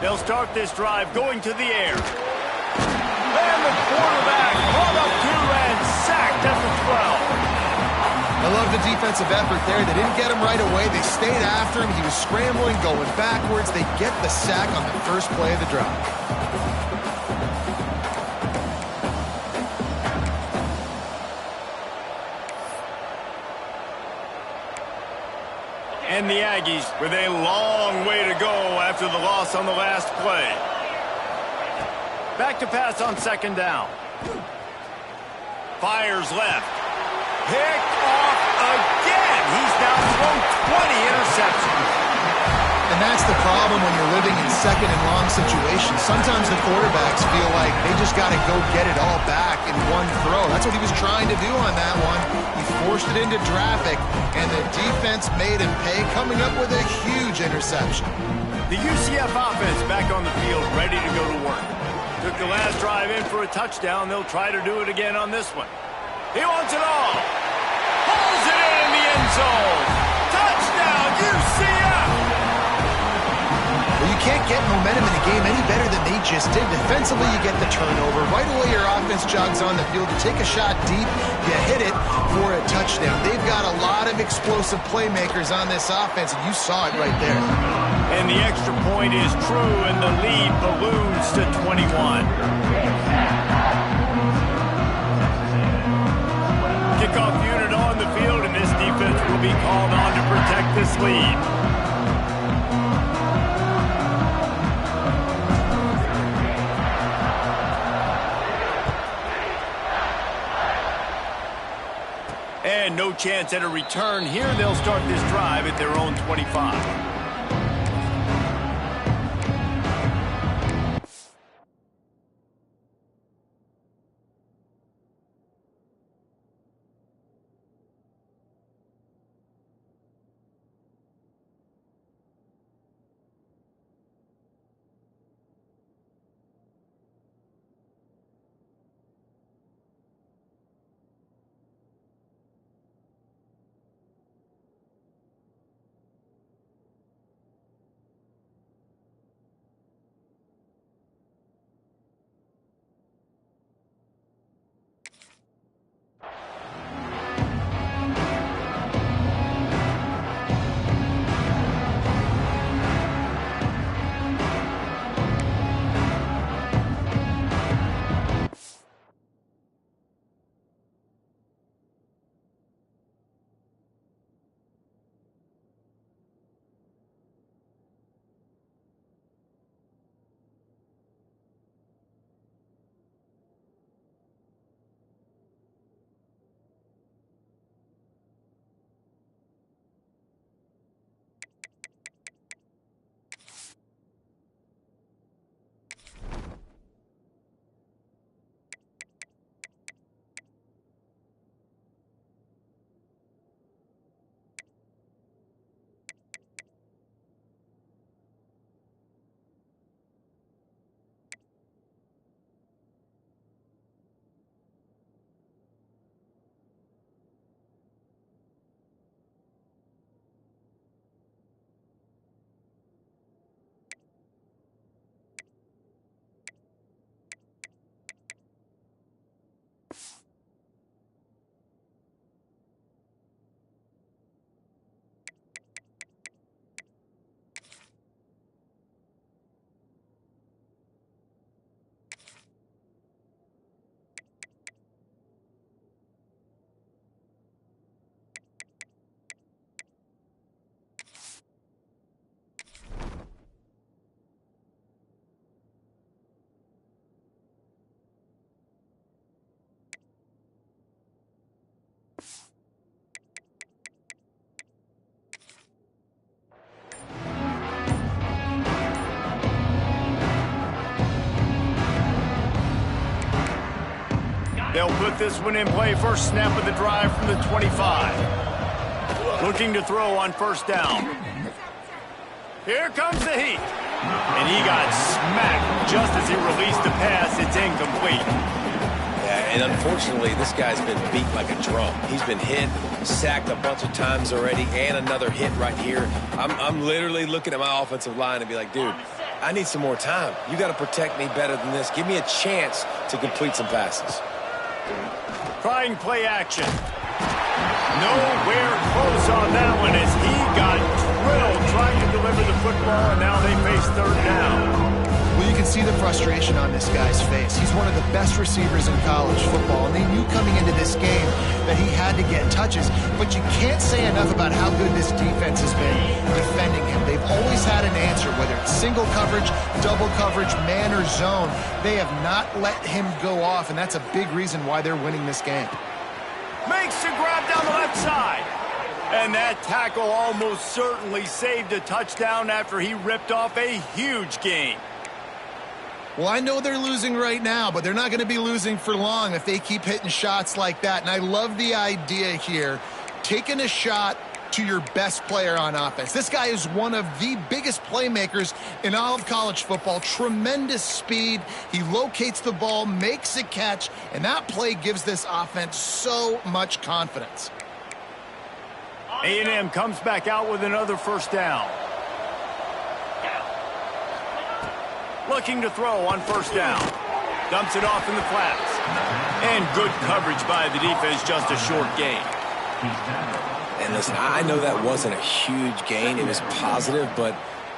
They'll start this drive going to the air. And the quarterback brought up 2 and sacked at the 12. I love the defensive effort there. They didn't get him right away. They stayed after him. He was scrambling, going backwards. They get the sack on the first play of the drive. And the Aggies with a long way to go after the loss on the last play. Back to pass on 2nd down. Fires left. Picked off again. He's now thrown 20 interceptions. And that's the problem when you're living in second and long situations. Sometimes the quarterbacks feel like they just got to go get it all back in one throw. That's what he was trying to do on that one. He forced it into traffic, and the defense made him pay, coming up with a huge interception. The UCF offense back on the field, ready to go to work. Took the last drive in for a touchdown. They'll try to do it again on this one. He wants it all. Pulls it in the end zone. Touchdown, UCF! Well, you can't get momentum in a game any better than they just did. Defensively, you get the turnover. Right away, your offense jogs on the field. You take a shot deep, you hit it for a touchdown. They've got a lot of explosive playmakers on this offense, and you saw it right there. And the extra point is true, and the lead balloons to 21. Kickoff unit on the field, and this defense will be called on to protect this lead. And no chance at a return here. They'll start this drive at their own 25. They'll put this one in play. First snap of the drive from the 25. Looking to throw on first down. Here comes the heat. And he got smacked just as he released the pass. It's incomplete. Yeah, and unfortunately, this guy's been beat like a drum. He's been hit, sacked a bunch of times already, and another hit right here. I'm literally looking at my offensive line and be like, dude, I need some more time. You got to protect me better than this. Give me a chance to complete some passes. Trying play action. Nowhere close on that one as he got drilled trying to deliver the football, and now they face third down. Well, you can see the frustration on this guy's face. He's one of the best receivers in college football, and they knew coming into this game that he had to get touches. But you can't say enough about how good this defense has been defending him. They've always had an answer, whether it's single coverage, double coverage, man or zone. They have not let him go off, and that's a big reason why they're winning this game. Makes the grab down the left side. And that tackle almost certainly saved a touchdown after he ripped off a huge gain. Well, I know they're losing right now, but they're not going to be losing for long if they keep hitting shots like that. And I love the idea here, taking a shot to your best player on offense. This guy is one of the biggest playmakers in all of college football. Tremendous speed. He locates the ball, makes a catch, and that play gives this offense so much confidence. A&M comes back out with another first down. Looking to throw on first down. Dumps it off in the flats. And good coverage by the defense, just a short gain. And listen, I know that wasn't a huge gain. It was positive, but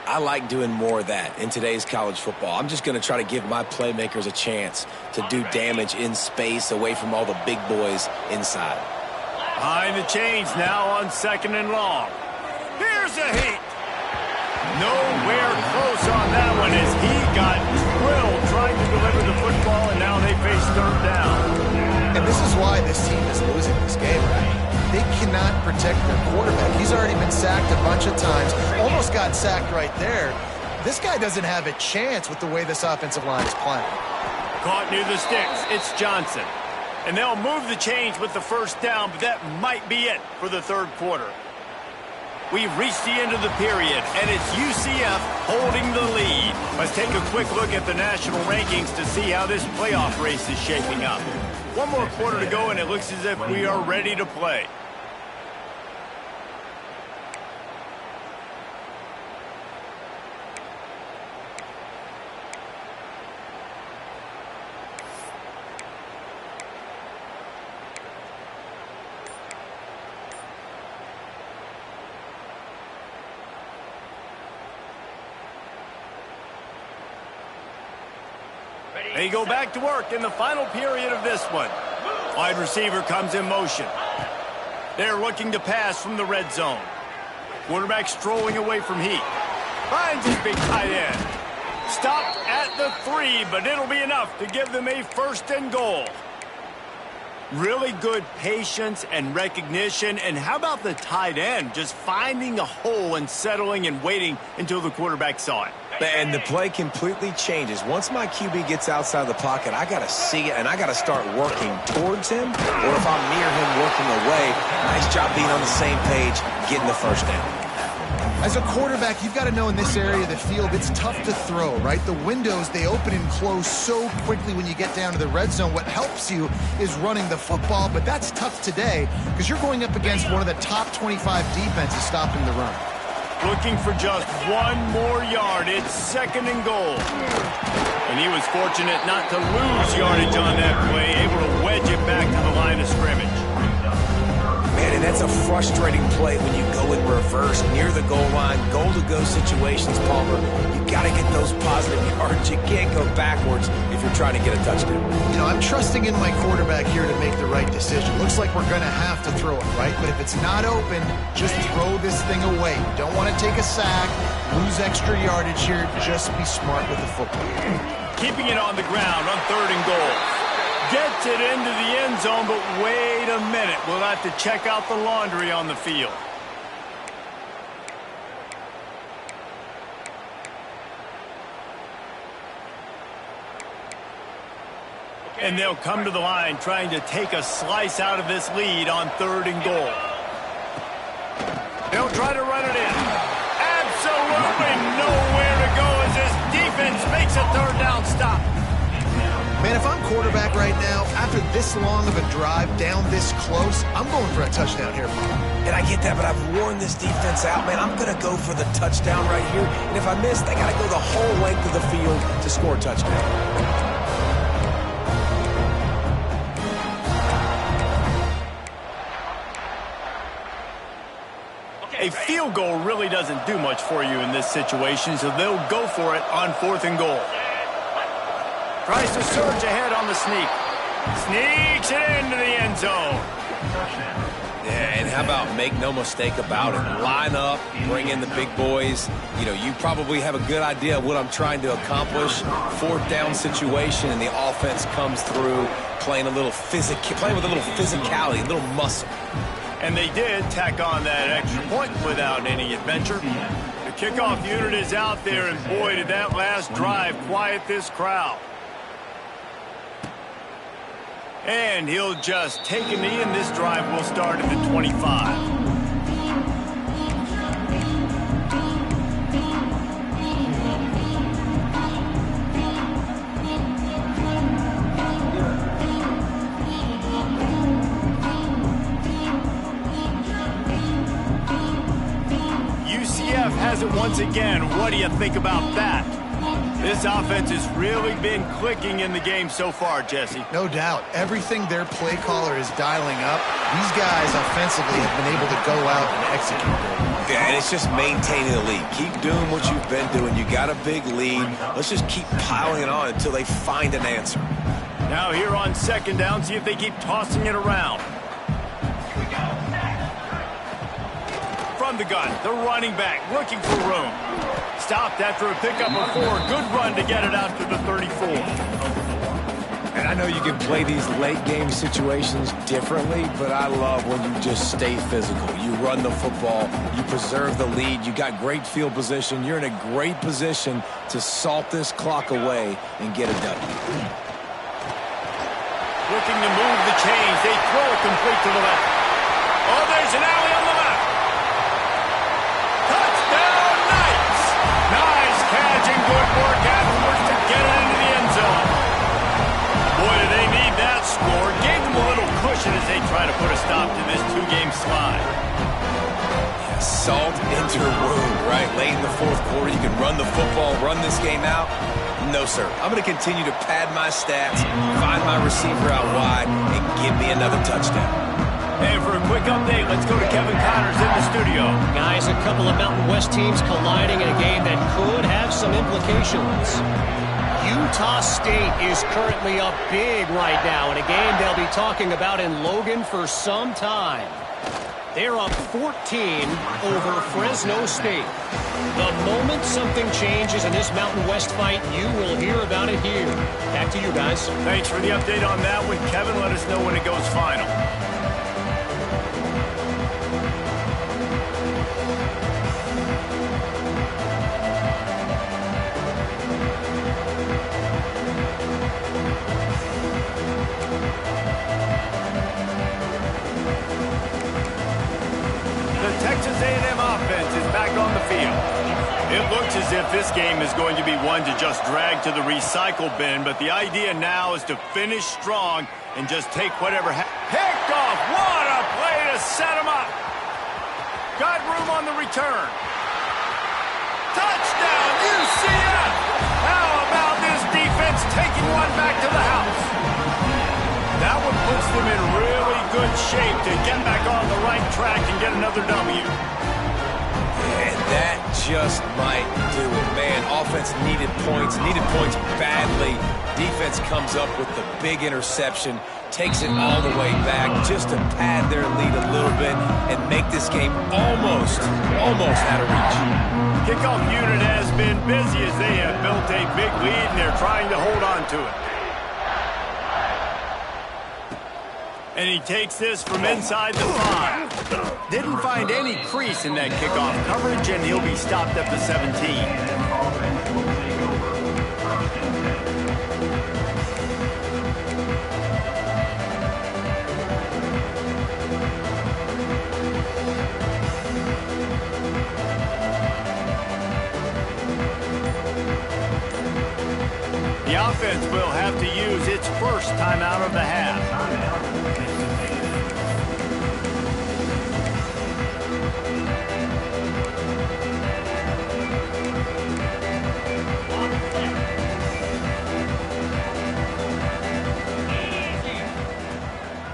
I like doing more of that in today's college football. I'm just going to try to give my playmakers a chance to do damage in space away from all the big boys inside. Behind the chains now on 2nd and long. Here's a heat. Nowhere close on that one as he got drilled trying to deliver the football, and now they face 3rd down. And this is why this team is losing this game, right? They cannot protect their quarterback. He's already been sacked a bunch of times. Almost got sacked right there. This guy doesn't have a chance with the way this offensive line is playing. Caught near the sticks. It's Johnson. And they'll move the chains with the first down, but that might be it for the 3rd quarter. We've reached the end of the period, and it's UCF holding the lead. Let's take a quick look at the national rankings to see how this playoff race is shaping up. One more quarter to go, and it looks as if we are ready to play. They go back to work in the final period of this one. Wide receiver comes in motion. They're looking to pass from the red zone. Quarterback strolling away from heat. Finds his big tight end. Stopped at the 3, but it'll be enough to give them a 1st and goal. Really good patience and recognition. And how about the tight end just finding a hole and settling and waiting until the quarterback saw it? And the play completely changes. Once my QB gets outside the pocket, I got to see it, and I got to start working towards him, or if I'm near him working away, nice job being on the same page, getting the first down. As a quarterback, you've got to know in this area of the field, it's tough to throw, right? The windows, they open and close so quickly when you get down to the red zone. What helps you is running the football, but that's tough today because you're going up against one of the top 25 defenses stopping the run. Looking for just one more yard. It's 2nd and goal. And he was fortunate not to lose yardage on that play, able to wedge it back to the line of scrimmage. Man, and that's a frustrating play when you go in reverse near the goal line, goal-to-go situations, Palmer. You got to get those positive yards. You can't go backwards if you're trying to get a touchdown. You know, I'm trusting in my quarterback here to make the right decision. Looks like we're going to have to throw it, right? But if it's not open, just throw this thing away. You don't want to take a sack, lose extra yardage here. Just be smart with the football. Keeping it on the ground on 3rd and goal. Gets it into the end zone, but wait a minute. We'll have to check out the laundry on the field. And they'll come to the line trying to take a slice out of this lead on 3rd and goal. They'll try to run it in. Absolutely nowhere to go as this defense makes a 3rd down stop. Man, if I'm quarterback right now, after this long of a drive down this close, I'm going for a touchdown here. And I get that, but I've worn this defense out, man. I'm going to go for the touchdown right here. And if I miss, they got to go the whole length of the field to score a touchdown. A field goal really doesn't do much for you in this situation, so they'll go for it on 4th and goal. Tries to surge ahead on the sneak. Sneaks it into the end zone. Yeah, and how about make no mistake about it. Line up, bring in the big boys. You know, you probably have a good idea of what I'm trying to accomplish. Fourth down situation, and the offense comes through playing with a little physicality, a little muscle. And they did tack on that extra point without any adventure. The kickoff unit is out there, and boy, did that last drive quiet this crowd. And he'll just take a knee, and this drive will start at the 25. UCF has it once again. What do you think about that? This offense has really been clicking in the game so far, Jesse. No doubt. Everything their play caller is dialing up, these guys offensively have been able to go out and execute. Yeah, and it's just maintaining the lead. Keep doing what you've been doing. You got a big lead. Let's just keep piling it on until they find an answer. Now here on second down, see if they keep tossing it around. From the gun, the running back looking for room. Stopped after a pickup of 4. Good run to get it out to the 34. And I know you can play these late game situations differently, but I love when you just stay physical. You run the football, you preserve the lead, you got great field position. You're in a great position to salt this clock away and get a W. Looking to move the chains. They throw it complete to the left. Oh, there's an alley on the left. Touchdown, Knights! Nice catch and good work afterwards to get it into the end zone. Boy, do they need that score. Gave them a little cushion as they try to put a stop to this 2-game slide. Yeah, salt into a wound, right? Late in the fourth quarter, you can run the football, run this game out. No, sir. I'm going to continue to pad my stats, find my receiver out wide, and give me another touchdown. And for a quick update, let's go to Kevin Connors in the studio. Guys, a couple of Mountain West teams colliding in a game that could have some implications. Utah State is currently up big right now in a game they'll be talking about in Logan for some time. They're up 14 over Fresno State. The moment something changes in this Mountain West fight, you will hear about it here. Back to you guys. Thanks for the update on that one, Kevin. Let us know when it goes final. Texas A&M offense is back on the field. It looks as if this game is going to be one to just drag to the recycle bin, but the idea now is to finish strong and just take whatever picked off. What a play to set him up. Got room on the return. Touchdown, UCF! How about this defense taking one back to the house? That one puts them in really good shape to get back on the right track and get another W. And that just might do it, man. Offense needed points badly. Defense comes up with the big interception, takes it all the way back just to pad their lead a little bit and make this game almost out of reach. Kickoff unit has been busy as they have built a big lead and they're trying to hold on to it. And he takes this from inside the 5. Didn't find any crease in that kickoff coverage, and he'll be stopped at the 17. The offense will have to use its first timeout of the half.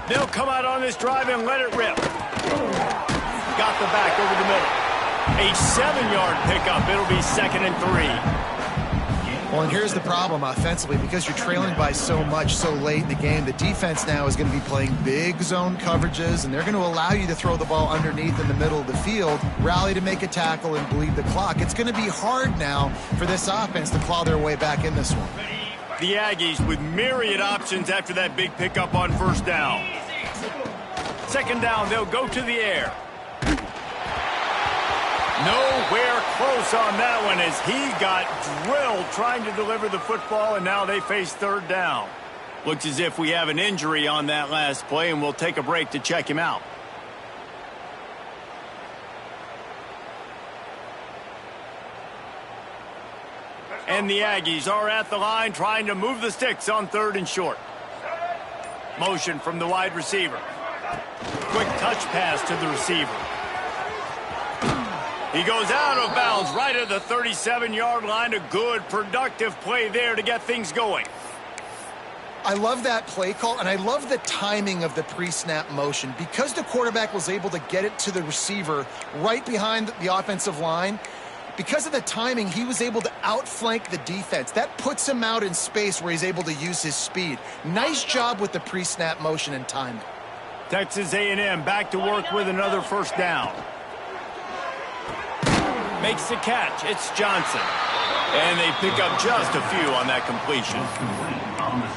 They'll come out on this drive and let it rip. Got the back over the middle. A 7-yard pickup. It'll be 2nd and 3. Well, and here's the problem offensively. Because you're trailing by so much so late in the game, the defense now is going to be playing big zone coverages, and they're going to allow you to throw the ball underneath in the middle of the field, rally to make a tackle, and bleed the clock. It's going to be hard now for this offense to claw their way back in this one. The Aggies with myriad options after that big pickup on first down. Second down, they'll go to the air. Nowhere close on that one as he got drilled trying to deliver the football, and now they face third down. Looks as if we have an injury on that last play, and we'll take a break to check him out. And the Aggies are at the line trying to move the sticks on third and short. Motion from the wide receiver. Quick touch pass to the receiver. He goes out of bounds right at the 37-yard line. A good, productive play there to get things going. I love that play call, and I love the timing of the pre-snap motion. Because the quarterback was able to get it to the receiver right behind the offensive line, because of the timing, he was able to outflank the defense. That puts him out in space where he's able to use his speed. Nice job with the pre-snap motion and timing. Texas A&M back to work with another first down. Makes the catch. It's Johnson. And they pick up just a few on that completion.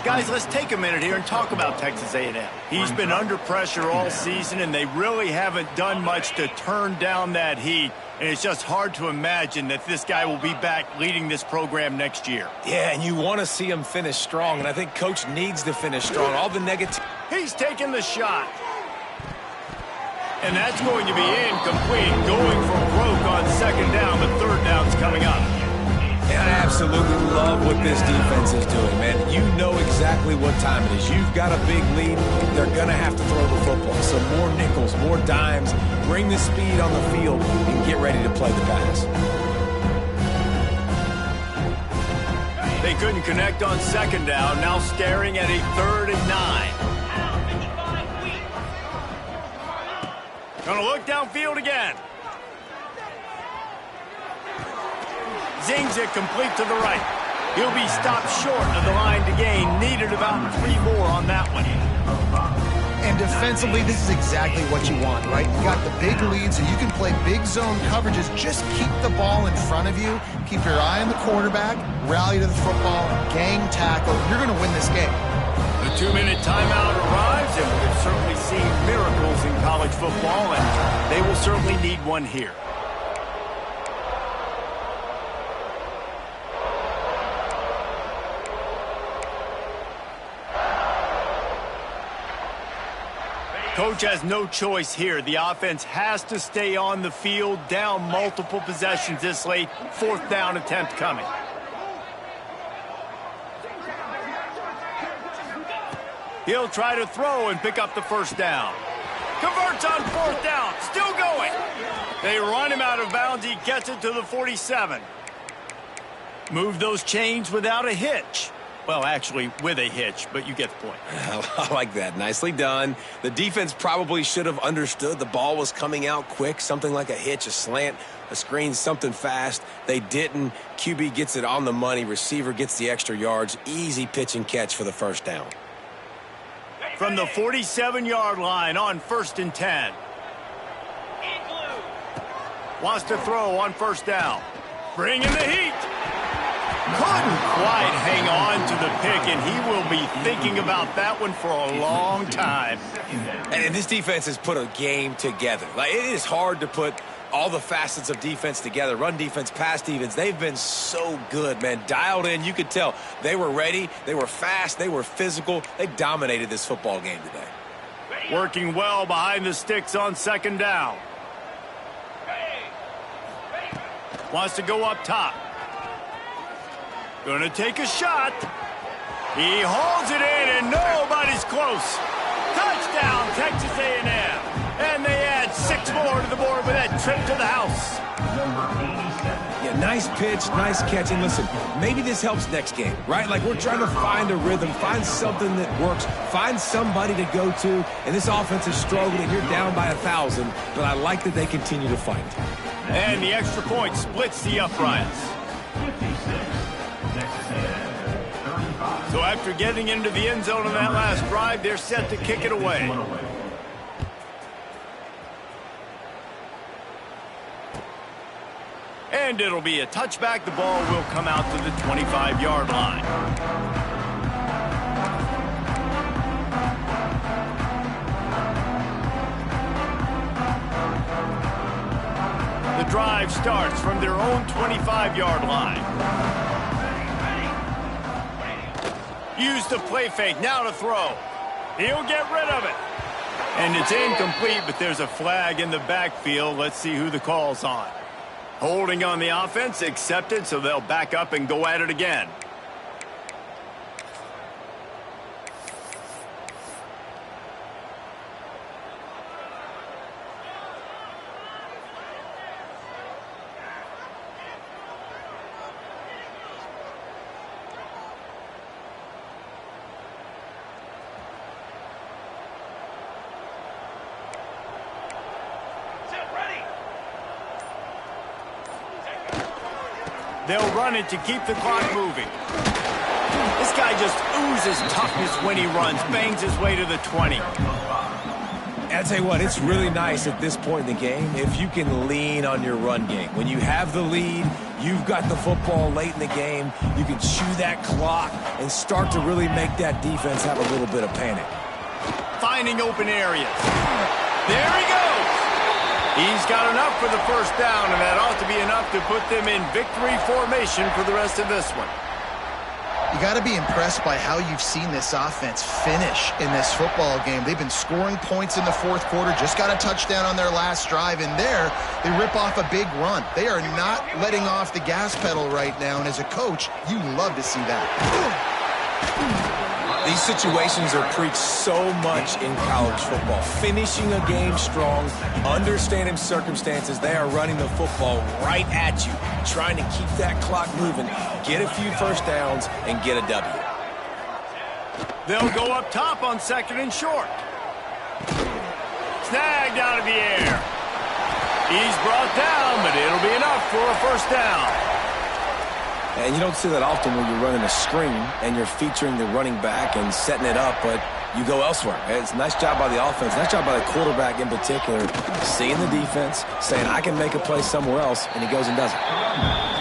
Guys, let's take a minute here and talk about Texas A&M. He's been under pressure all season, and they really haven't done much to turn down that heat. And it's just hard to imagine that this guy will be back leading this program next year. Yeah, and you want to see him finish strong, and I think Coach needs to finish strong. All the negative. He's taking the shot. And that's going to be incomplete, going for broke on second down, but third down's coming up. And I absolutely love what this defense is doing, man. You know exactly what time it is. You've got a big lead. They're going to have to throw the football. So more nickels, more dimes. Bring the speed on the field and get ready to play the pass. They couldn't connect on second down, now staring at a 3rd and 9. Gonna look downfield again. Zings it complete to the right. He'll be stopped short of the line to gain. Needed about 3 more on that one. And defensively, this is exactly what you want, right? You got the big lead, so you can play big zone coverages. Just keep the ball in front of you. Keep your eye on the quarterback. Rally to the football. Gang tackle. You're going to win this game. The 2-minute timeout arrives, and we've certainly seen miracles in college football, and they will certainly need one here. Coach has no choice here. The offense has to stay on the field, down multiple possessions this late. 4th down attempt coming. He'll try to throw and pick up the first down. Converts on 4th down. Still going. They run him out of bounds. He gets it to the 47. Move those chains without a hitch. Well, actually, with a hitch, but you get the point. I like that. Nicely done. The defense probably should have understood the ball was coming out quick, something like a hitch, a slant, a screen, something fast. They didn't. QB gets it on the money. Receiver gets the extra yards. Easy pitch and catch for the first down. From the 47-yard line on 1st and 10. Wants to throw on first down. Bring in the heat. Couldn't quite hang on to the pick, and he will be thinking about that one for a long time. And this defense has put a game together. Like, it is hard to put all the facets of defense together. Run defense, pass defense. They've been so good, man. Dialed in. You could tell they were ready. They were fast. They were physical. They dominated this football game today. Working well behind the sticks on second down. Wants to go up top. Gonna take a shot. He holds it in, and nobody's close. Touchdown, Texas A&M. And they add 6 more to the board with that trip to the house. Yeah, nice pitch, nice catch. And listen, maybe this helps next game, right? Like, we're trying to find a rhythm, find something that works, find somebody to go to. And this offense is struggling. You're down by 1,000, but I like that they continue to fight. And the extra point splits the uprights. 56. Texas After getting into the end zone on that last drive, they're set to kick it away. And it'll be a touchback. The ball will come out to the 25-yard line. The drive starts from their own 25-yard line. Use the play fake, now to throw. He'll get rid of it. And it's incomplete, but there's a flag in the backfield. Let's see who the call's on. Holding on the offense, accepted, so they'll back up and go at it again. They'll run it to keep the clock moving. This guy just oozes toughness when he runs, bangs his way to the 20. I'll tell you what, it's really nice at this point in the game if you can lean on your run game. When you have the lead, you've got the football late in the game, you can chew that clock and start to really make that defense have a little bit of panic. Finding open areas. There he goes. He's got enough for the first down, and that ought to be enough to put them in victory formation for the rest of this one. You got to be impressed by how you've seen this offense finish in this football game. They've been scoring points in the fourth quarter, just got a touchdown on their last drive, and there they rip off a big run. They are not letting off the gas pedal right now, and as a coach, you love to see that. These situations are preached so much in college football. Finishing a game strong, understanding circumstances. They are running the football right at you, trying to keep that clock moving, get a few first downs, and get a W. They'll go up top on second and short. Snagged out of the air. He's brought down, but it'll be enough for a first down. And you don't see that often when you're running a screen and you're featuring the running back and setting it up, but you go elsewhere. It's a nice job by the offense, nice job by the quarterback in particular, seeing the defense, saying, I can make a play somewhere else, and he goes and does it.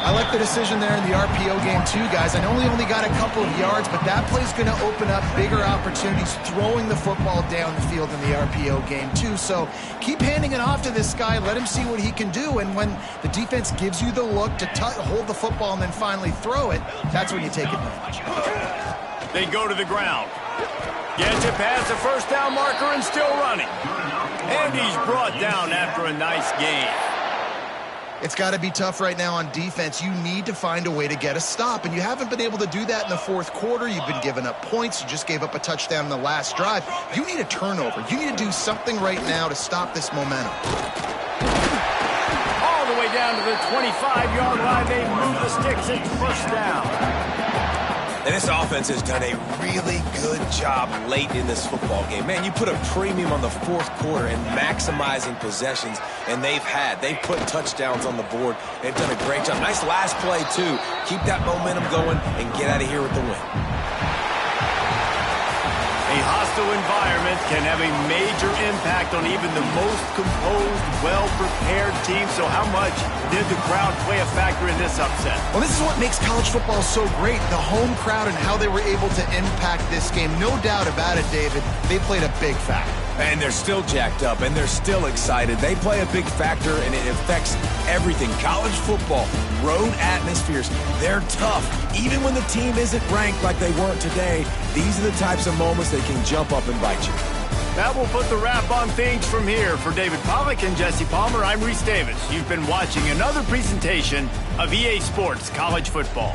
I like the decision there in the RPO game too, guys. I know he only got a couple of yards, but that play's going to open up bigger opportunities throwing the football down the field in the RPO game too. So keep handing it off to this guy. Let him see what he can do. And when the defense gives you the look to hold the football and then finally throw it, that's when you take advantage. They go to the ground. Gets it past the first down marker and still running. And he's brought down after a nice gain. It's got to be tough right now on defense. You need to find a way to get a stop, and you haven't been able to do that in the fourth quarter. You've been giving up points. You just gave up a touchdown in the last drive. You need a turnover. You need to do something right now to stop this momentum. All the way down to the 25-yard line. They move the sticks. It's first down. And this offense has done a really good job late in this football game. Man, you put a premium on the fourth quarter and maximizing possessions, and they've put touchdowns on the board. They've done a great job. Nice last play, too. Keep that momentum going and get out of here with the win. A hostile environment can have a major impact on even the most composed, well-prepared team. So how much did the crowd play a factor in this upset? Well, this is what makes college football so great, the home crowd and how they were able to impact this game. No doubt about it, David. They played a big factor. And they're still jacked up, and they're still excited. They play a big factor, and it affects everything. College football, road atmospheres, they're tough. Even when the team isn't ranked like they weren't today, these are the types of moments that can jump up and bite you. That will put the wrap on things from here. For David Pollack and Jesse Palmer, I'm Reese Davis. You've been watching another presentation of EA Sports College Football.